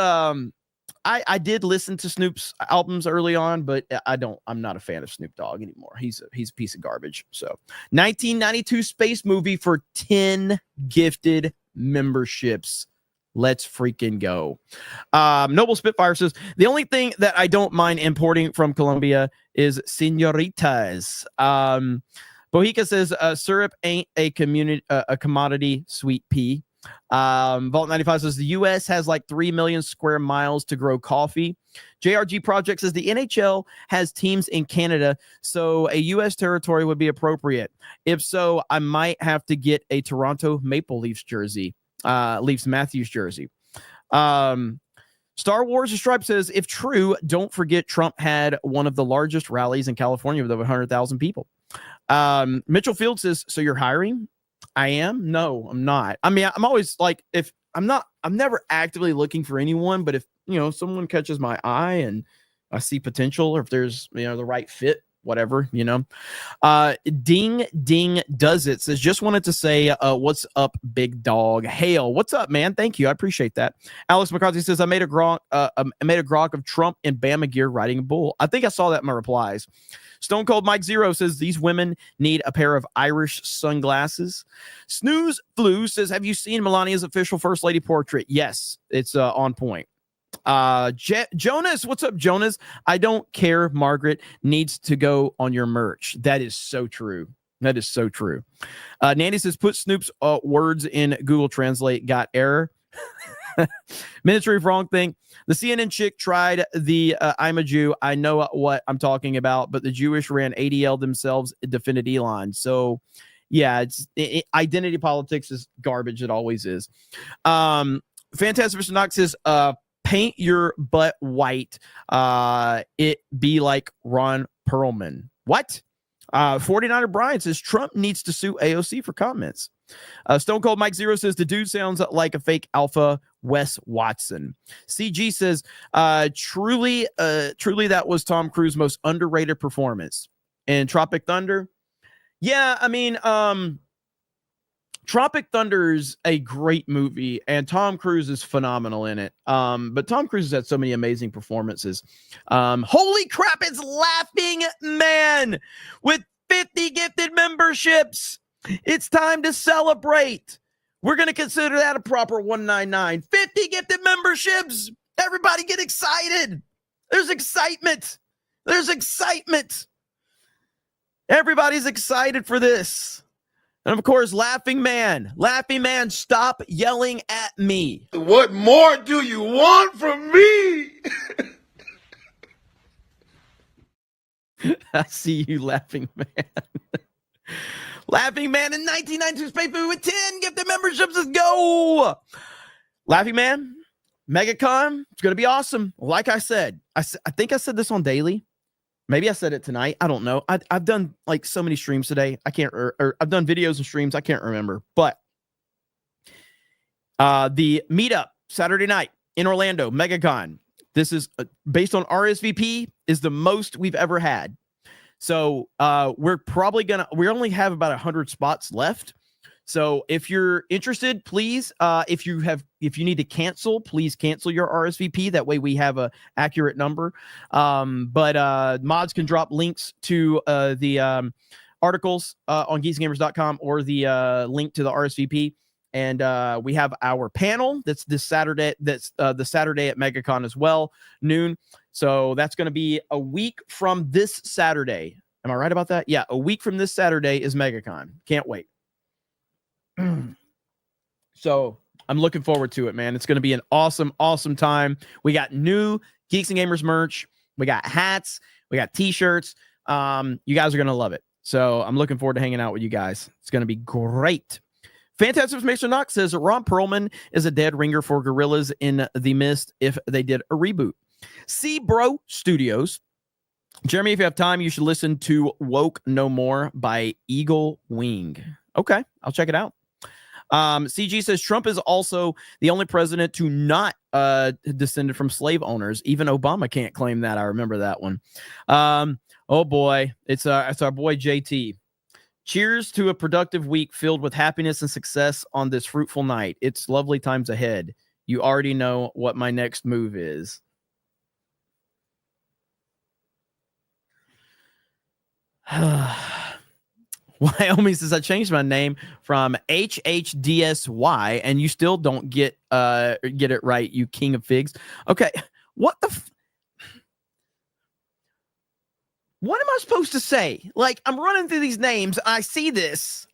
I did listen to Snoop's albums early on, but I'm not a fan of Snoop Dogg anymore. He's a piece of garbage. So 1992 space movie for 10 gifted memberships. Let's freaking go. Noble Spitfire says, the only thing that I don't mind importing from Colombia is senoritas. Bohica says, syrup ain't a commodity, sweet pea. Vault 95 says the U.S. has like 3 million square miles to grow coffee. JRG Project says the NHL has teams in Canada, so a U.S. territory would be appropriate. If so, I might have to get a Toronto Maple Leafs jersey, Leafs Matthews jersey. Star Wars The Stripe says, if true, don't forget Trump had one of the largest rallies in California with over 100,000 people. Mitchell Field says, so you're hiring? I am? No, I'm not. I mean, I'm always like, I'm never actively looking for anyone, but if, someone catches my eye and I see potential, or if there's, the right fit, whatever, Ding Ding Does It says, just wanted to say, what's up, big dog? Hail, what's up, man? Thank you. I appreciate that. Alex McCarthy says, I made a grok of Trump in Bama gear riding a bull. I think I saw that in my replies. Stone Cold Mike Zero says, these women need a pair of Irish sunglasses. Snooze Flu says, have you seen Melania's official First Lady portrait? Yes, it's on point. Jonas, what's up, Jonas? I don't care. Margaret needs to go on your merch. That is so true. That is so true. Nandy says, put Snoop's words in Google Translate. Got error. Ministry of Wrong Thing. The CNN chick tried the I'm a Jew. I know what I'm talking about, but the Jewish ran ADL themselves, defended Elon. So, yeah, identity politics is garbage. It always is. Fantastic Mr. Knox says, paint your butt white. It be like Ron Perlman. What? 49er Brian says, Trump needs to sue AOC for comments. Stone Cold Mike Zero says, the dude sounds like a fake alpha Wes Watson. CG says, truly that was Tom Cruise's most underrated performance. And Tropic Thunder, yeah, I mean, Tropic Thunder's a great movie, and Tom Cruise is phenomenal in it. But Tom Cruise has had so many amazing performances. Holy crap, it's Laughing Man with 50 gifted memberships. It's time to celebrate. We're going to consider that a proper 199. 50 gifted memberships. Everybody get excited. There's excitement. There's excitement. Everybody's excited for this. And of course, Laughing Man. Laughing Man, stop yelling at me. What more do you want from me? I see you, Laughing Man. Laughing Man in 1992 Space Movie with 10 gifted memberships. Let's go. Laughing Man, MegaCon, it's going to be awesome. Like I said, I think I said this on Daily. Maybe I said it tonight. I don't know. I've done like so many streams today. I can't, or I've done videos and streams. I can't remember. But the meetup Saturday night in Orlando, MegaCon. This is based on RSVP, is the most we've ever had. So we're probably we only have about 100 spots left. So if you're interested, please, if you need to cancel, please cancel your RSVP. That way we have a accurate number. But mods can drop links to the articles on geeksgamers.com or the link to the RSVP. And we have our panel that's this Saturday. That's the Saturday at MegaCon as well, noon. So that's going to be a week from this Saturday. Am I right about that? Yeah, a week from this Saturday is MegaCon. Can't wait. So I'm looking forward to it, man. It's going to be an awesome, awesome time. We got new Geeks and Gamers merch. We got hats. We got t-shirts. You guys are going to love it. So I'm looking forward to hanging out with you guys. It's going to be great. Fantastic Mason Knox says that Ron Perlman is a dead ringer for Gorillas in the Mist if they did a reboot. C-Bro Studios. Jeremy, if you have time, you should listen to Woke No More by Eagle Wing. Okay, I'll check it out. CG says Trump is also the only president to not descended from slave owners. Even Obama can't claim that. I remember that one. Oh boy, it's our boy JT. Cheers to a productive week filled with happiness and success on this fruitful night. It's lovely times ahead. You already know what my next move is. Wyoming says I changed my name from HHDSY and you still don't get it right, you king of figs. Okay, what the what am I supposed to say? Like, I'm running through these names, I see this,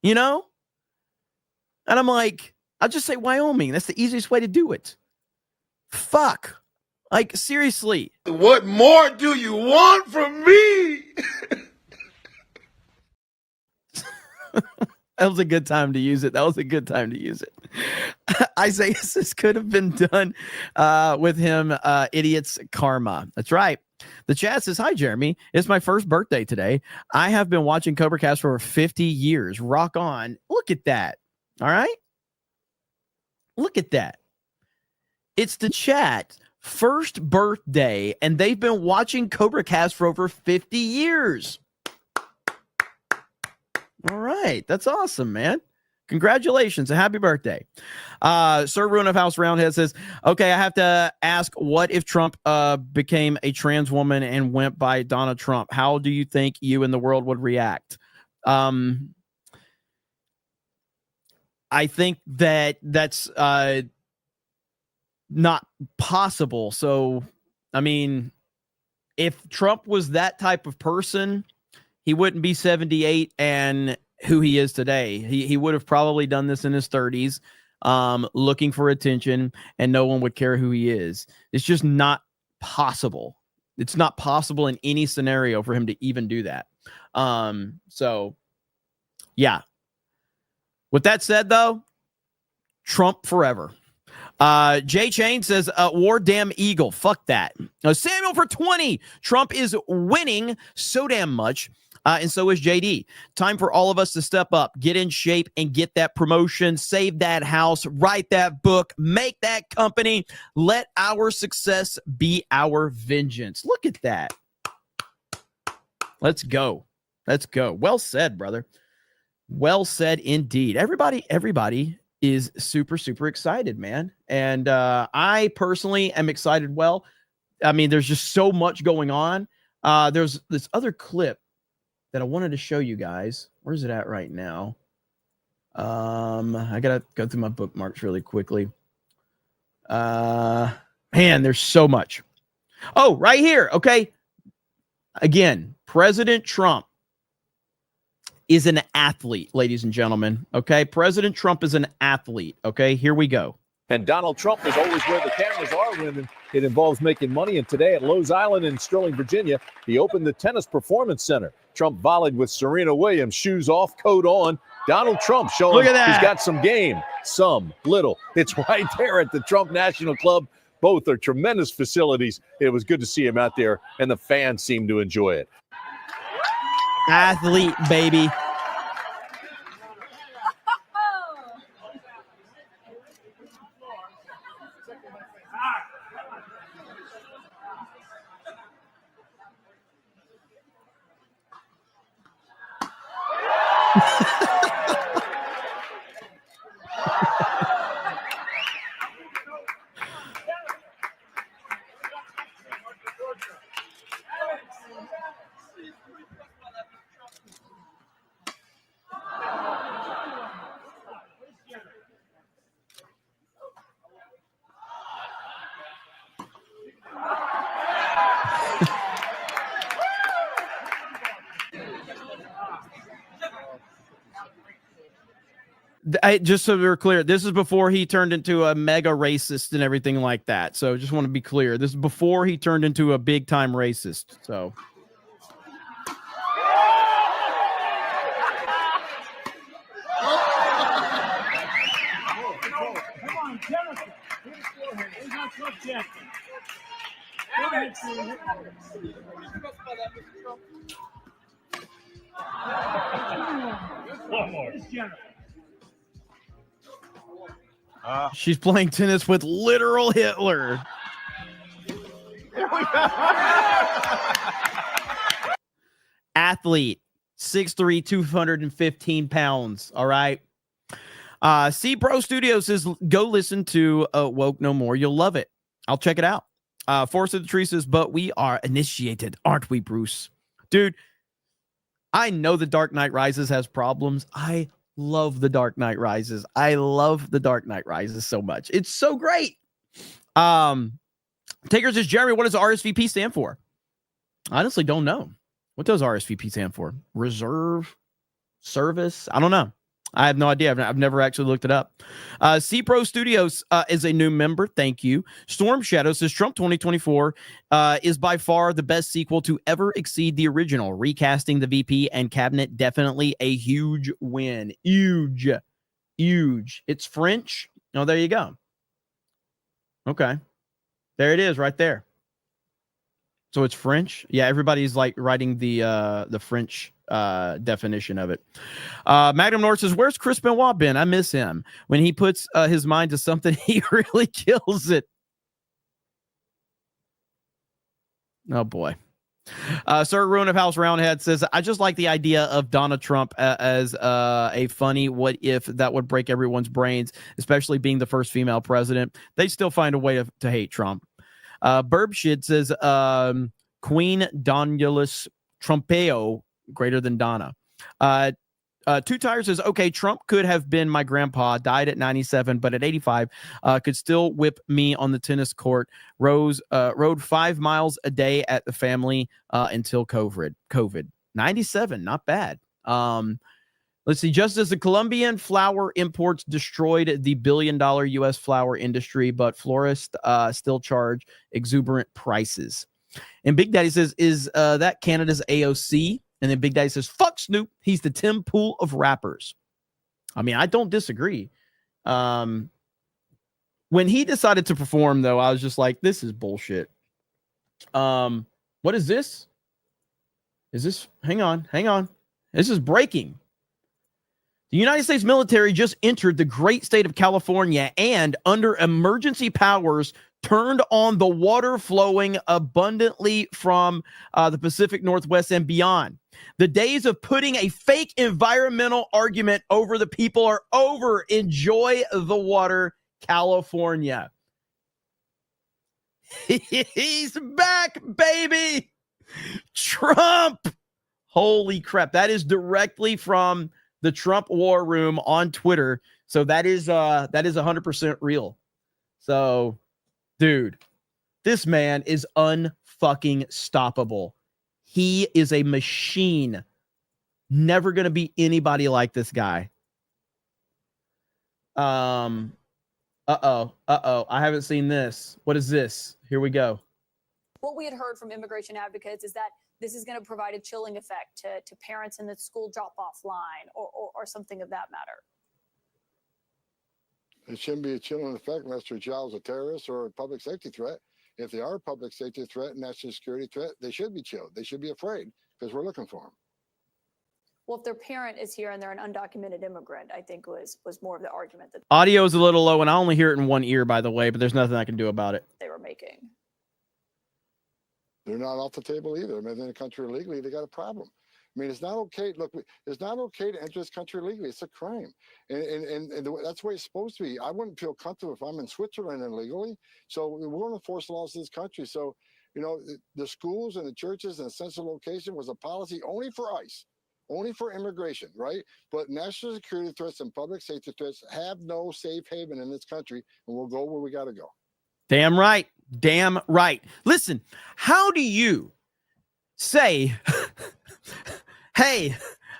you know? And I'm like, I'll just say Wyoming. That's the easiest way to do it. Fuck. Like, seriously. What more do you want from me? That was a good time to use it. Isaiah says could have been done with him, idiots karma. That's right. The chat says, hi, Jeremy. It's my first birthday today. I have been watching CobraCast for over 50 years. Rock on. Look at that. All right. Look at that. It's the chat first birthday, and they've been watching CobraCast for over 50 years. All right. That's awesome, man. Congratulations and happy birthday. Sir Ruin of House Roundhead says, okay, I have to ask, what if Trump became a trans woman and went by Donald Trump? How do you think you and the world would react? I think that's not possible. So, I mean, if Trump was that type of person, he wouldn't be 78 and who he is today. He would have probably done this in his 30s, looking for attention, and no one would care who he is. It's just not possible. It's not possible in any scenario for him to even do that. So, yeah. With that said, though, Trump forever. Jay Chain says, war damn eagle. Fuck that. Samuel for 20. Trump is winning so damn much. And so is JD. Time for all of us to step up, get in shape, and get that promotion, save that house, write that book, make that company. Let our success be our vengeance. Look at that. Let's go. Let's go. Well said, brother. Well said indeed. Everybody is super, super excited, man. And I personally am excited. Well, I mean, there's just so much going on. There's this other clip that I wanted to show you guys. Where's it at right now? I gotta go through my bookmarks really quickly. Man, there's so much. Oh, right here. Okay. Again, President Trump is an athlete, ladies and gentlemen. Okay. President Trump is an athlete. Okay. Here we go. And Donald Trump is always where the cameras are when it involves making money. And today at Lowe's Island in Sterling, Virginia, he opened the Tennis Performance Center. Trump volleyed with Serena Williams, shoes off, coat on. Donald Trump showing Look at that. He's got some game, some little. It's right there at the Trump National Club. Both are tremendous facilities. It was good to see him out there, and the fans seemed to enjoy it. Athlete, baby. Just so we're clear, this is before he turned into a mega racist and everything like that. So just want to be clear. This is before he turned into a big time racist. So. She's playing tennis with literal Hitler. Athlete, 6'3", 215 pounds. All right. C Pro Studio says, go listen to Woke No More. You'll love it. I'll check it out. Force of the Tree says, but we are initiated, aren't we, Bruce? Dude, I know The Dark Knight Rises has problems. I love The Dark Knight Rises. I love The Dark Knight Rises so much. It's so great. Taker says, Jeremy, what does RSVP stand for? I honestly don't know. What does RSVP stand for? Reserve? Service? I don't know. I have no idea. I've never actually looked it up. C Pro Studios is a new member. Thank you. Storm Shadow says Trump 2024 is by far the best sequel to ever exceed the original. Recasting the VP and cabinet, definitely a huge win. Huge. Huge. It's French. Oh, there you go. Okay. There it is right there. So it's French. Yeah, everybody's like writing the French definition of it. Magnum North says, where's Chris Benoit been? I miss him. When he puts his mind to something, he really kills it. Oh boy. Sir Ruin of House Roundhead says, I just like the idea of Donald Trump as a funny what if that would break everyone's brains, especially being the first female president. They still find a way to hate Trump. Burbshit says, Queen Donulus Trumpeo greater than Donna. Two Tires says, okay, Trump could have been my grandpa, died at 97, but at 85, could still whip me on the tennis court. Rode 5 miles a day at the family until COVID. 97, not bad. Let's see. Just as the Colombian flower imports destroyed the billion-dollar U.S. flower industry, but florists still charge exuberant prices. And Big Daddy says, is that Canada's AOC? And then Big Daddy says, fuck Snoop. He's the Tim Pool of rappers. I mean, I don't disagree. When he decided to perform, though, I was just like, this is bullshit. What is this? Is this? Hang on. This is breaking. The United States military just entered the great state of California and, under emergency powers, turned on the water flowing abundantly from the Pacific Northwest and beyond. The days of putting a fake environmental argument over the people are over. Enjoy the water, California. He's back, baby. Trump. Holy crap. That is directly from the Trump War Room on Twitter. So that is 100% real. So, dude, this man is unfucking stoppable. He is a machine. Never going to be anybody like this guy. Uh-oh. I haven't seen this. What is this? Here we go. What we had heard from immigration advocates is that this is going to provide a chilling effect to parents in the school drop-off line or something of that matter. It shouldn't be a chilling effect unless their child is a terrorist or a public safety threat. If they are a public safety threat and national security threat, they should be chilled. They should be afraid because we're looking for them. Well, if their parent is here and they're an undocumented immigrant, I think was more of the argument that Audio is a little low, and I only hear it in one ear, by the way, but there's nothing I can do about it. they were making. They're not off the table either. I mean, they're in the country illegally, they got a problem. I mean, it's not okay. Look, it's not okay to enter this country illegally. It's a crime. And that's the way it's supposed to be. I wouldn't feel comfortable if I'm in Switzerland illegally. So we're going to enforce the laws of this country. So, you know, the schools and the churches and a central location was a policy only for ICE, only for immigration, right? But national security threats and public safety threats have no safe haven in this country, and we'll go where we got to go. Damn right. Damn right. Listen, how do you say, hey,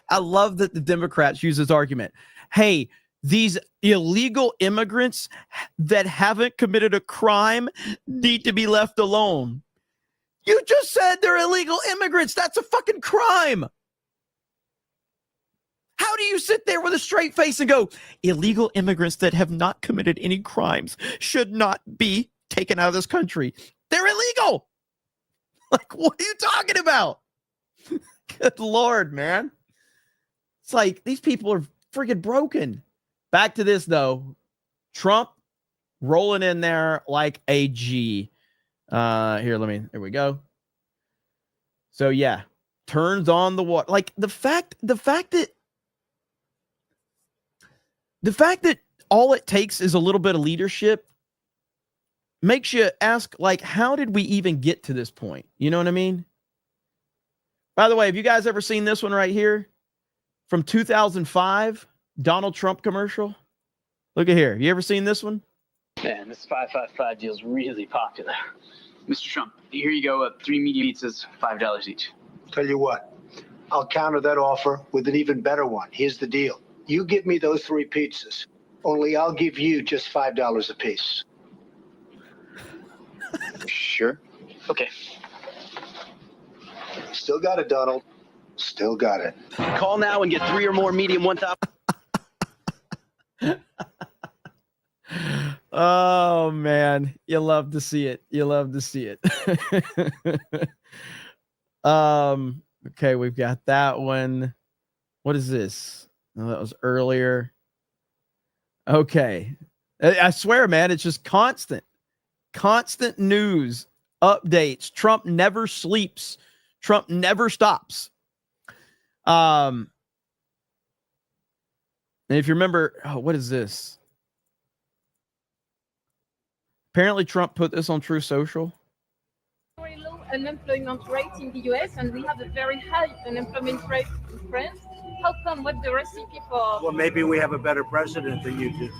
I love that the Democrats use this argument. Hey, these illegal immigrants that haven't committed a crime need to be left alone. You just said they're illegal immigrants. That's a fucking crime. How do you sit there with a straight face and go, illegal immigrants that have not committed any crimes should not be taken out of this country? They're illegal. Like, what are you talking about? Good Lord, man. It's like these people are freaking broken. Back to this, though. Trump rolling in there like a G. Here we go. So, yeah, turns on the water. Like, the fact that all it takes is a little bit of leadership makes you ask, like, how did we even get to this point? You know what I mean? By the way, have you guys ever seen this one right here from 2005? Donald Trump commercial? Look at here. You ever seen this one? Man, this 555 deal is really popular. Mr. Trump, here you go. 3 medium pizzas, $5 each. Tell you what, I'll counter that offer with an even better one. Here's the deal. You give me those 3 pizzas, only I'll give you just $5 a piece. Sure. Okay. Still got it, Donald. Still got it. Call now and get 3 or more medium 1,000. Oh, man. You love to see it. You love to see it. Okay, we've got that one. What is this? Oh, that was earlier. Okay. I swear, man, it's just constant news, updates. Trump never sleeps. Trump never stops. And if you remember, what is this? Apparently Trump put this on True Social. Very low unemployment rate in the US, and we have a very high unemployment rate in France. How come? What's the recipe for? Well, maybe we have a better president than you do.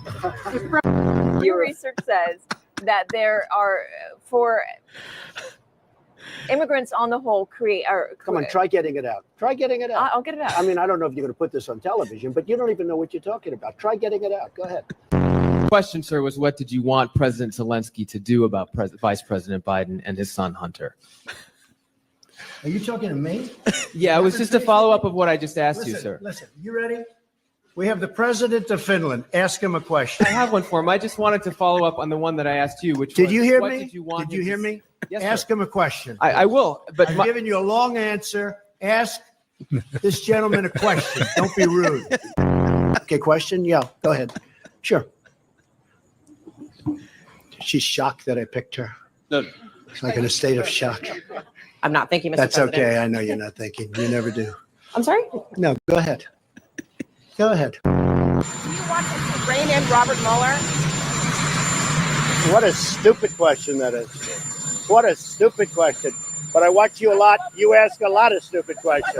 Your research says that there are, for immigrants on the whole, Come on, try getting it out. Try getting it out. I'll get it out. I mean, I don't know if you're going to put this on television, but you don't even know what you're talking about. Try getting it out. Go ahead. Question, sir, was what did you want President Zelensky to do about Vice President Biden and his son Hunter? Are you talking to me? Yeah, it was just a follow-up of what I just asked you, sir. Listen, you ready? We have the president of Finland. Ask him a question. I have one for him. I just wanted to follow up on the one that I asked you, which Did was, you hear what me? Did you want Did you hear me? Yes, Ask sir. him a question. I will, but I've given you a long answer. Ask this gentleman a question. Don't be rude. Okay, question? Yeah, go ahead. Sure. She's shocked that I picked her. No. It's like in a state of shock. I'm not thinking, Mr. That's President. okay. I know you're not thinking. You never do. I'm sorry? No, go ahead. Go ahead. Do you want to rein in Robert Mueller? What a stupid question that is. What a stupid question. But I watch you a lot. You ask a lot of stupid questions.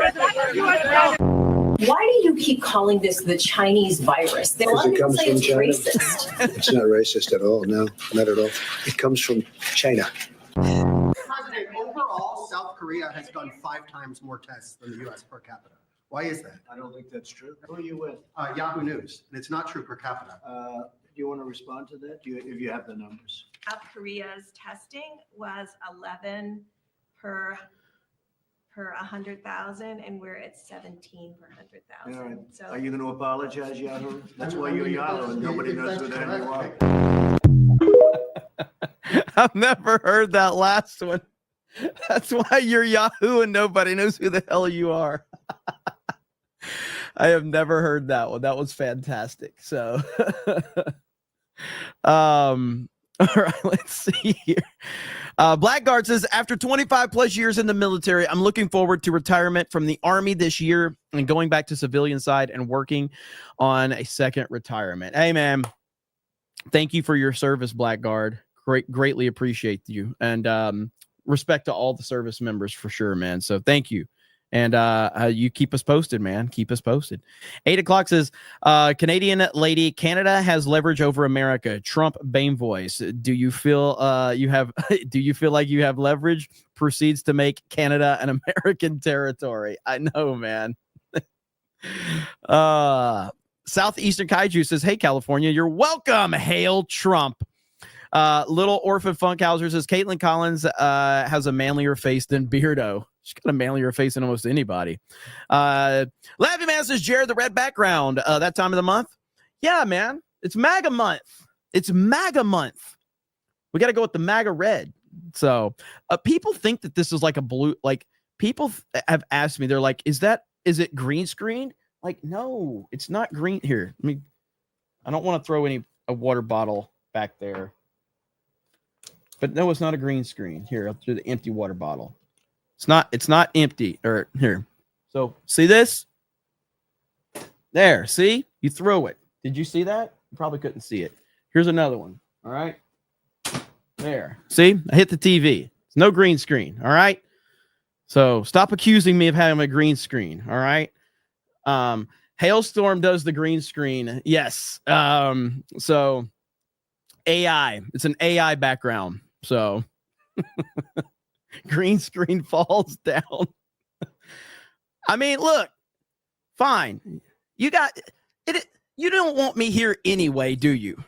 Why do you keep calling this the Chinese virus? There are Because it people comes say from it's China. racist. It's not racist at all. No, not at all. It comes from China. President, overall, South Korea has done 5 times more tests than the U.S. per capita. Why is that? I don't think that's true. Who are you with? Yahoo News, and it's not true per capita. Do you want to respond to that? If you have the numbers. South Korea's testing was 11 per 100,000, and we're at 17 per 100,000. All right. So Are you going to apologize, Yahoo? That's why you're Yahoo, and nobody knows who the hell you are. I've never heard that last one. That's why you're Yahoo and nobody knows who the hell you are. I have never heard that one. That was fantastic. So, all right, let's see here. Blackguard says, after 25 plus years in the military, I'm looking forward to retirement from the Army this year and going back to civilian side and working on a second retirement. Hey, man, thank you for your service, Blackguard. Greatly appreciate you, and respect to all the service members for sure, man. So thank you. And you keep us posted, man. Keep us posted. 8 o'clock says, Canadian lady, Canada has leverage over America. Trump Bane voice. Do you feel do you feel like you have leverage? Proceeds to make Canada an American territory. I know, man. Southeastern Kaiju says, hey, California, you're welcome. Hail Trump. Little Orphan Funkhauser says, Caitlin Collins has a manlier face than Beardo. She's got a manlier face than almost anybody. Laffy Man says, Jared, the red background. That time of the month? Yeah, man. It's MAGA month. It's MAGA month. We got to go with the MAGA red. So people think that this is like a blue, like people have asked me, they're like, is it green screen? Like, no, it's not green here. I don't want to throw a water bottle back there. But no, it's not a green screen. Here, I'll do the empty water bottle. It's not empty. Or here. So see this? There, see? You throw it. Did you see that? You probably couldn't see it. Here's another one. All right. There. See? I hit the TV. It's no green screen. All right. So stop accusing me of having a green screen. All right. Hailstorm does the green screen. Yes. So AI. It's an AI background. So green screen falls down. I mean, look, fine. You got it. You don't want me here anyway, do you?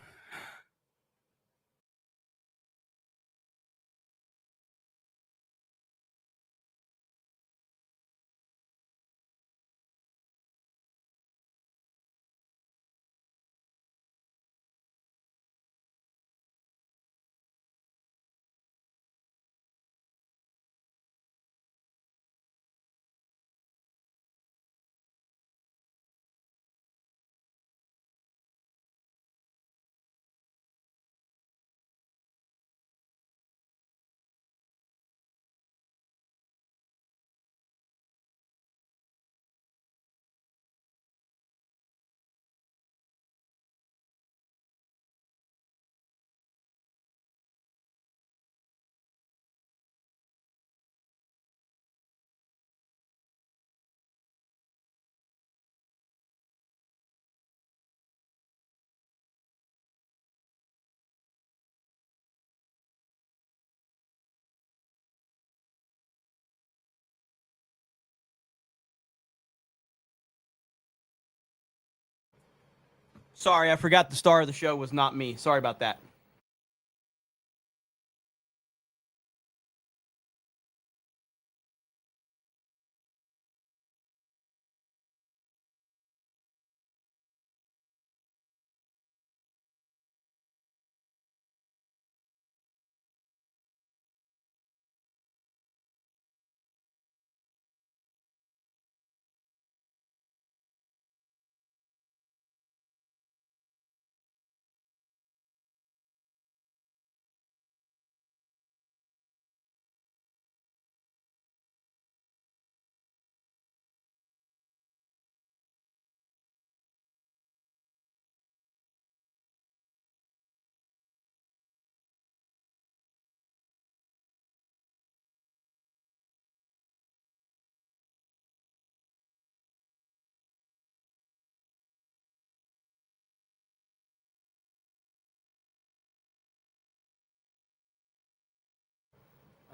Sorry, I forgot the star of the show was not me. Sorry about that.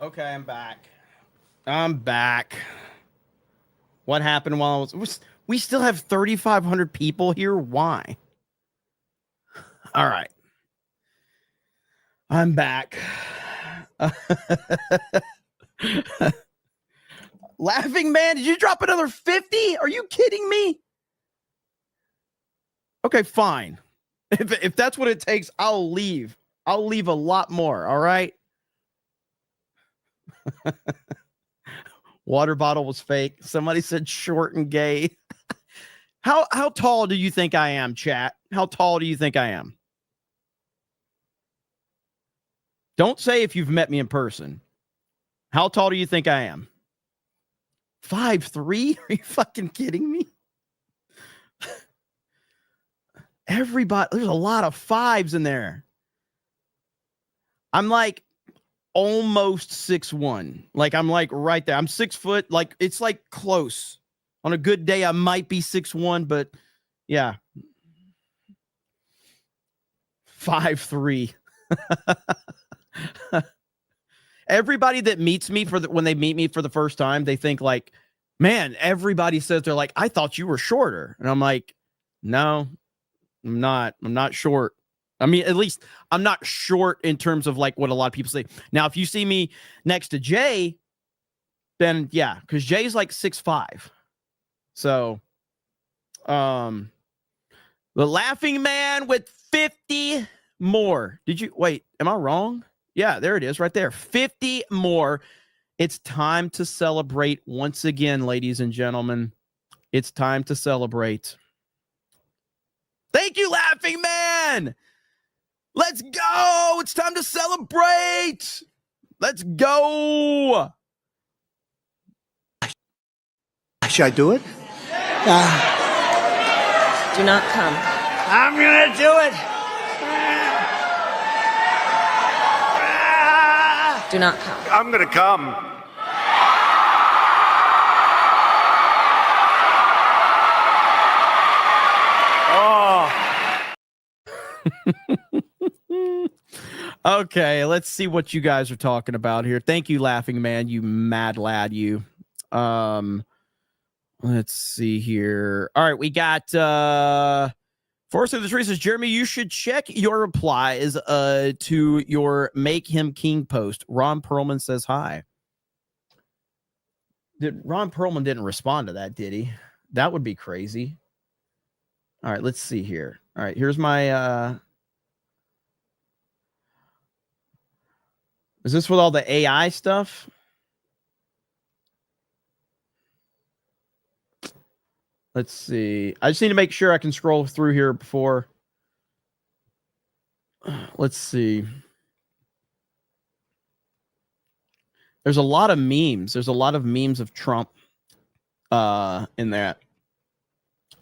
Okay, I'm back. What happened while I was... We still have 3,500 people here. Why? All right. I'm back. Laughing man, did you drop another 50? Are you kidding me? Okay, fine. If that's what it takes, I'll leave. I'll leave a lot more, all right? Water bottle was fake. Somebody said short and gay. How tall do you think I am, chat? How tall do you think I am? Don't say if you've met me in person. How tall do you think I am? 5'3"? Are you fucking kidding me? Everybody, there's a lot of fives in there. I'm like almost 6'1". Like I'm like right there. I'm 6 foot. Like it's like close. On a good day, I might be 6'1", but yeah. 5'3". Everybody that meets me when they meet me for the first time, they think like, man, everybody says they're like, I thought you were shorter. And I'm like, no, I'm not. I'm not short. I mean, at least I'm not short in terms of like what a lot of people say. Now, if you see me next to Jay, then yeah, because Jay's like 6'5". So, the laughing man with 50 more. Did you wait? Am I wrong? Yeah, there it is right there. 50 more. It's time to celebrate once again, ladies and gentlemen. It's time to celebrate. Thank you, laughing man. Let's go. It's time to celebrate. Let's go. Should I do it? Do not come. I'm gonna do it. Do not come. I'm gonna come. Okay, let's see what you guys are talking about here. Thank you, laughing man, you mad lad, you. Let's see here. All right, we got Forrest of the Tree says, Jeremy, you should check your replies to your Make Him King post. Ron Perlman says hi. Ron Perlman didn't respond to that, did he? That would be crazy. All right, let's see here. All right, here's my is this with all the AI stuff? Let's see. I just need to make sure I can scroll through here before. Let's see. There's a lot of memes. There's a lot of memes of Trump in that.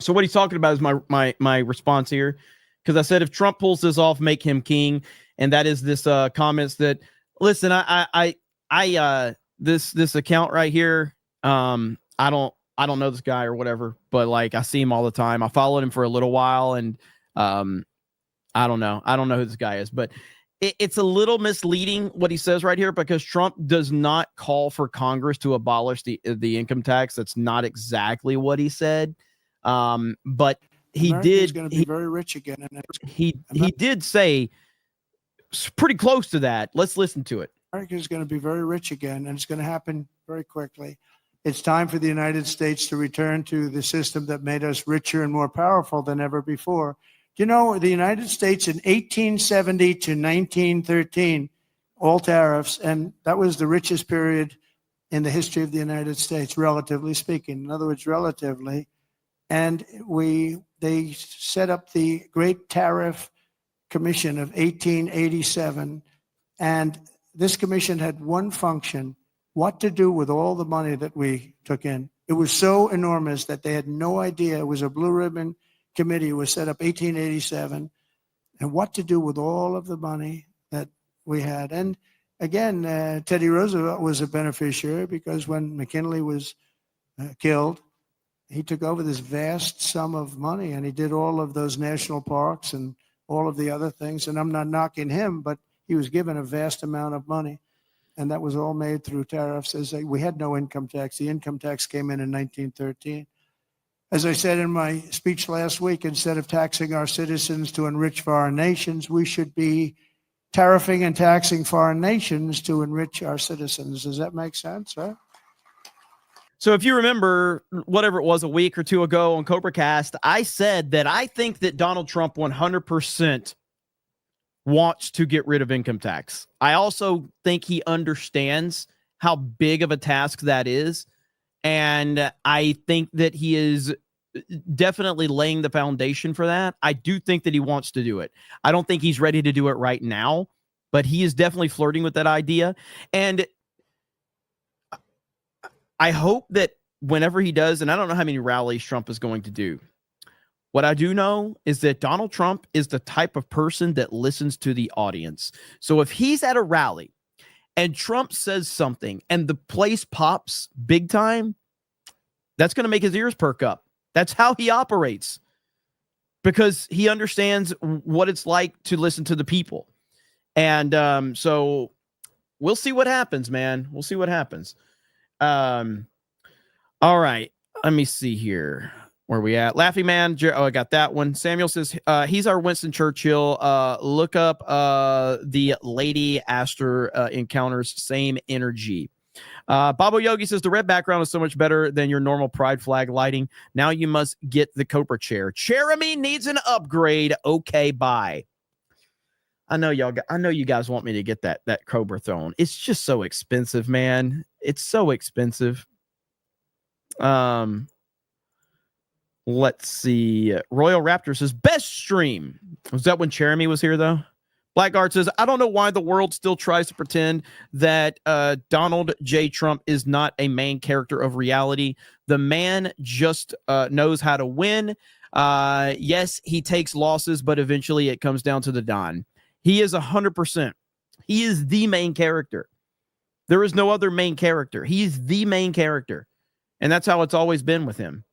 So what he's talking about is my response here. Because I said if Trump pulls this off, make him king. And that is this comments that, listen, this account right here, I don't know this guy or whatever, but like I see him all the time. I followed him for a little while, and I don't know who this guy is, but it's a little misleading what he says right here, because Trump does not call for Congress to abolish the income tax. That's not exactly what he said, but he America's did. Going to be very rich again, and He did say pretty close to that. Let's listen to it. America is going to be very rich again, and it's going to happen very quickly. It's time for the United States to return to the system that made us richer and more powerful than ever before. You know, the United States in 1870 to 1913, all tariffs, and that was the richest period in the history of the United States, relatively speaking. In other words, relatively. And they set up the Great Tariff Commission of 1887, and this commission had one function: what to do with all the money that we took in. It was so enormous that they had no idea. It was a blue ribbon committee. It was set up 1887, and what to do with all of the money that we had. And again, Teddy Roosevelt was a beneficiary, because when McKinley was killed, he took over this vast sum of money, and he did all of those national parks and all of the other things. And I'm not knocking him, but he was given a vast amount of money. And that was all made through tariffs. We had no income tax. The income tax came in 1913. As I said in my speech last week, instead of taxing our citizens to enrich foreign nations, we should be tariffing and taxing foreign nations to enrich our citizens. Does that make sense, right? So if you remember, whatever it was, a week or two ago on CobraCast, I said that I think that Donald Trump 100% wants to get rid of income tax. I also think he understands how big of a task that is. And I think that he is definitely laying the foundation for that. I do think that he wants to do it. I don't think he's ready to do it right now, but he is definitely flirting with that idea. And I hope that whenever he does, and I don't know how many rallies Trump is going to do. What I do know is that Donald Trump is the type of person that listens to the audience. So if he's at a rally and Trump says something and the place pops big time, that's going to make his ears perk up. That's how he operates, because he understands what it's like to listen to the people. And so we'll see what happens, man. We'll see what happens. All right. Let me see here. Where we at? Laughing Man. Oh, I got that one. Samuel says he's our Winston Churchill. Look up the Lady Astor encounters. Same energy. Babo Yogi says the red background is so much better than your normal pride flag lighting. Now you must get the Cobra chair. Jeremy needs an upgrade. Okay, bye. I know y'all. I know you guys want me to get that Cobra throne. It's just so expensive, man. It's so expensive. Let's see. Royal Raptor says best stream. Was that when Jeremy was here though? Blackguard says, I don't know why the world still tries to pretend that Donald J. Trump is not a main character of reality. The man just knows how to win. Yes, he takes losses, but eventually it comes down to the Don. He is 100%. He is the main character. There is no other main character. He is the main character. And that's how it's always been with him.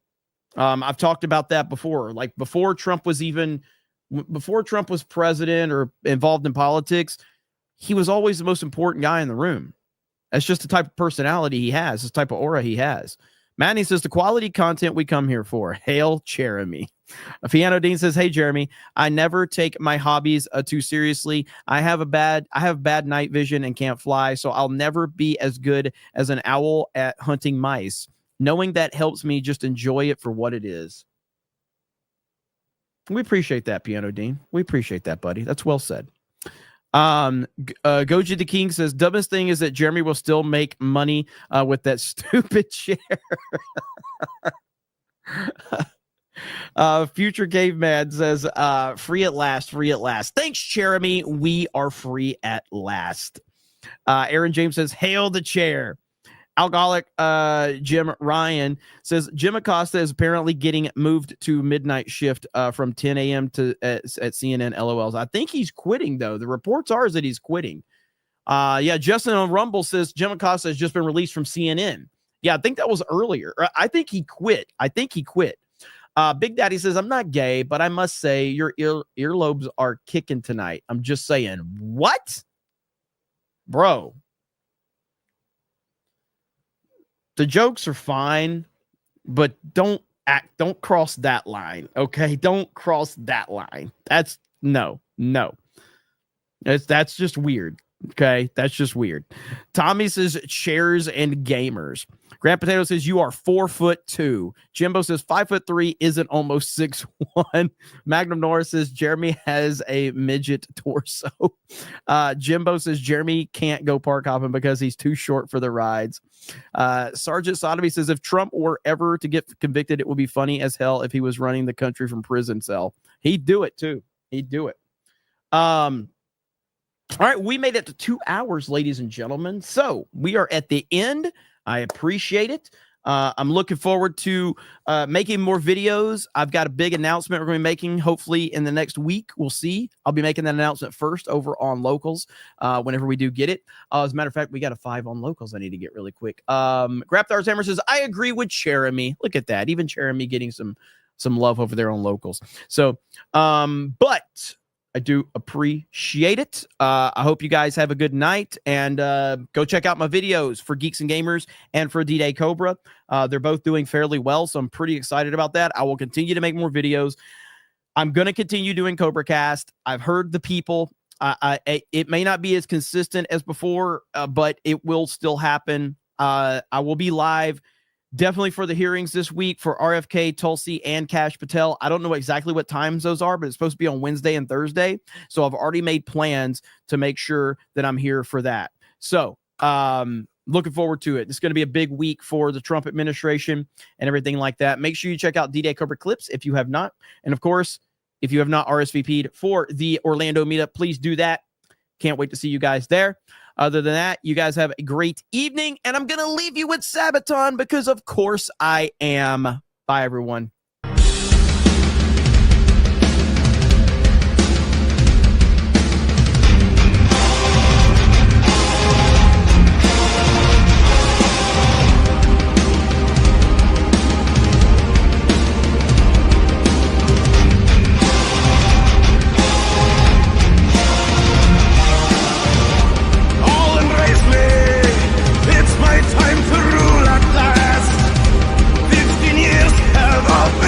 I've talked about that before. Like before Trump was president or involved in politics, he was always the most important guy in the room. That's just the type of personality he has, this type of aura he has. Manny says the quality content we come here for. Hail Jeremy. Piano Dean says, hey Jeremy, I never take my hobbies too seriously. I have bad night vision and can't fly, so I'll never be as good as an owl at hunting mice. Knowing that helps me just enjoy it for what it is. We appreciate that, Piano Dean. We appreciate that, buddy. That's well said. Goji the King says, dumbest thing is that Jeremy will still make money with that stupid chair. Future Caveman says, free at last, free at last. Thanks, Jeremy. We are free at last. Aaron James says, hail the chair. Alcoholic Jim Ryan says Jim Acosta is apparently getting moved to midnight shift from 10 a.m. to at CNN. LOLs. I think he's quitting though. The reports are that he's quitting. Yeah, Justin on Rumble says Jim Acosta has just been released from CNN. Yeah, I think that was earlier. I think he quit. Big Daddy says I'm not gay, but I must say your earlobes are kicking tonight. I'm just saying. What, bro? The jokes are fine, but don't cross that line. Okay. Don't cross that line. That's no. That's just weird. Okay. That's just weird. Tommy says chairs and gamers. Grand Potato says you are 4'2". Jimbo says 5'3" isn't almost 6'1". Magnum Norris says Jeremy has a midget torso. Jimbo says Jeremy can't go park hopping because he's too short for the rides. Sergeant Sodomy says if Trump were ever to get convicted, it would be funny as hell if he was running the country from prison cell. He'd do it too. He'd do it. All right, we made it to 2 hours, ladies and gentlemen. So we are at the end. I appreciate it. I'm looking forward to making more videos. I've got a big announcement we're going to be making hopefully in the next week. We'll see. I'll be making that announcement first over on Locals whenever we do get it. As a matter of fact, we got a 5 on Locals I need to get really quick. Grapthar's Hammer says, I agree with Jeremy. Look at that. Even Jeremy getting some love over there on Locals. So, but I do appreciate it. I hope you guys have a good night, and go check out my videos for Geeks and Gamers and for D-Day Cobra. They're both doing fairly well, so I'm pretty excited about that. I will continue to make more videos. I'm going to continue doing CobraCast. I've heard the people. It may not be as consistent as before, but it will still happen. I will be live definitely for the hearings this week for RFK, Tulsi, and Kash Patel. I don't know exactly what times those are, but it's supposed to be on Wednesday and Thursday. So I've already made plans to make sure that I'm here for that. So looking forward to it. It's going to be a big week for the Trump administration and everything like that. Make sure you check out D-Day Cobra Clips if you have not. And of course, if you have not RSVP'd for the Orlando meetup, please do that. Can't wait to see you guys there. Other than that, you guys have a great evening, and I'm going to leave you with Sabaton because, of course, I am. Bye, everyone. Time to rule at last. 15 years held up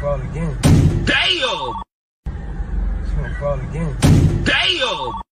crawl again. Damn! She's gonna crawl again. Damn!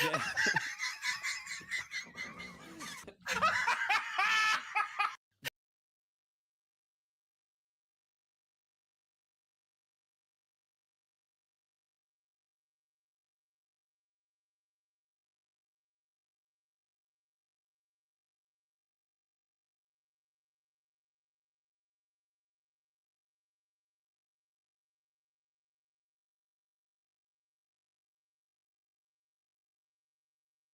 Yeah.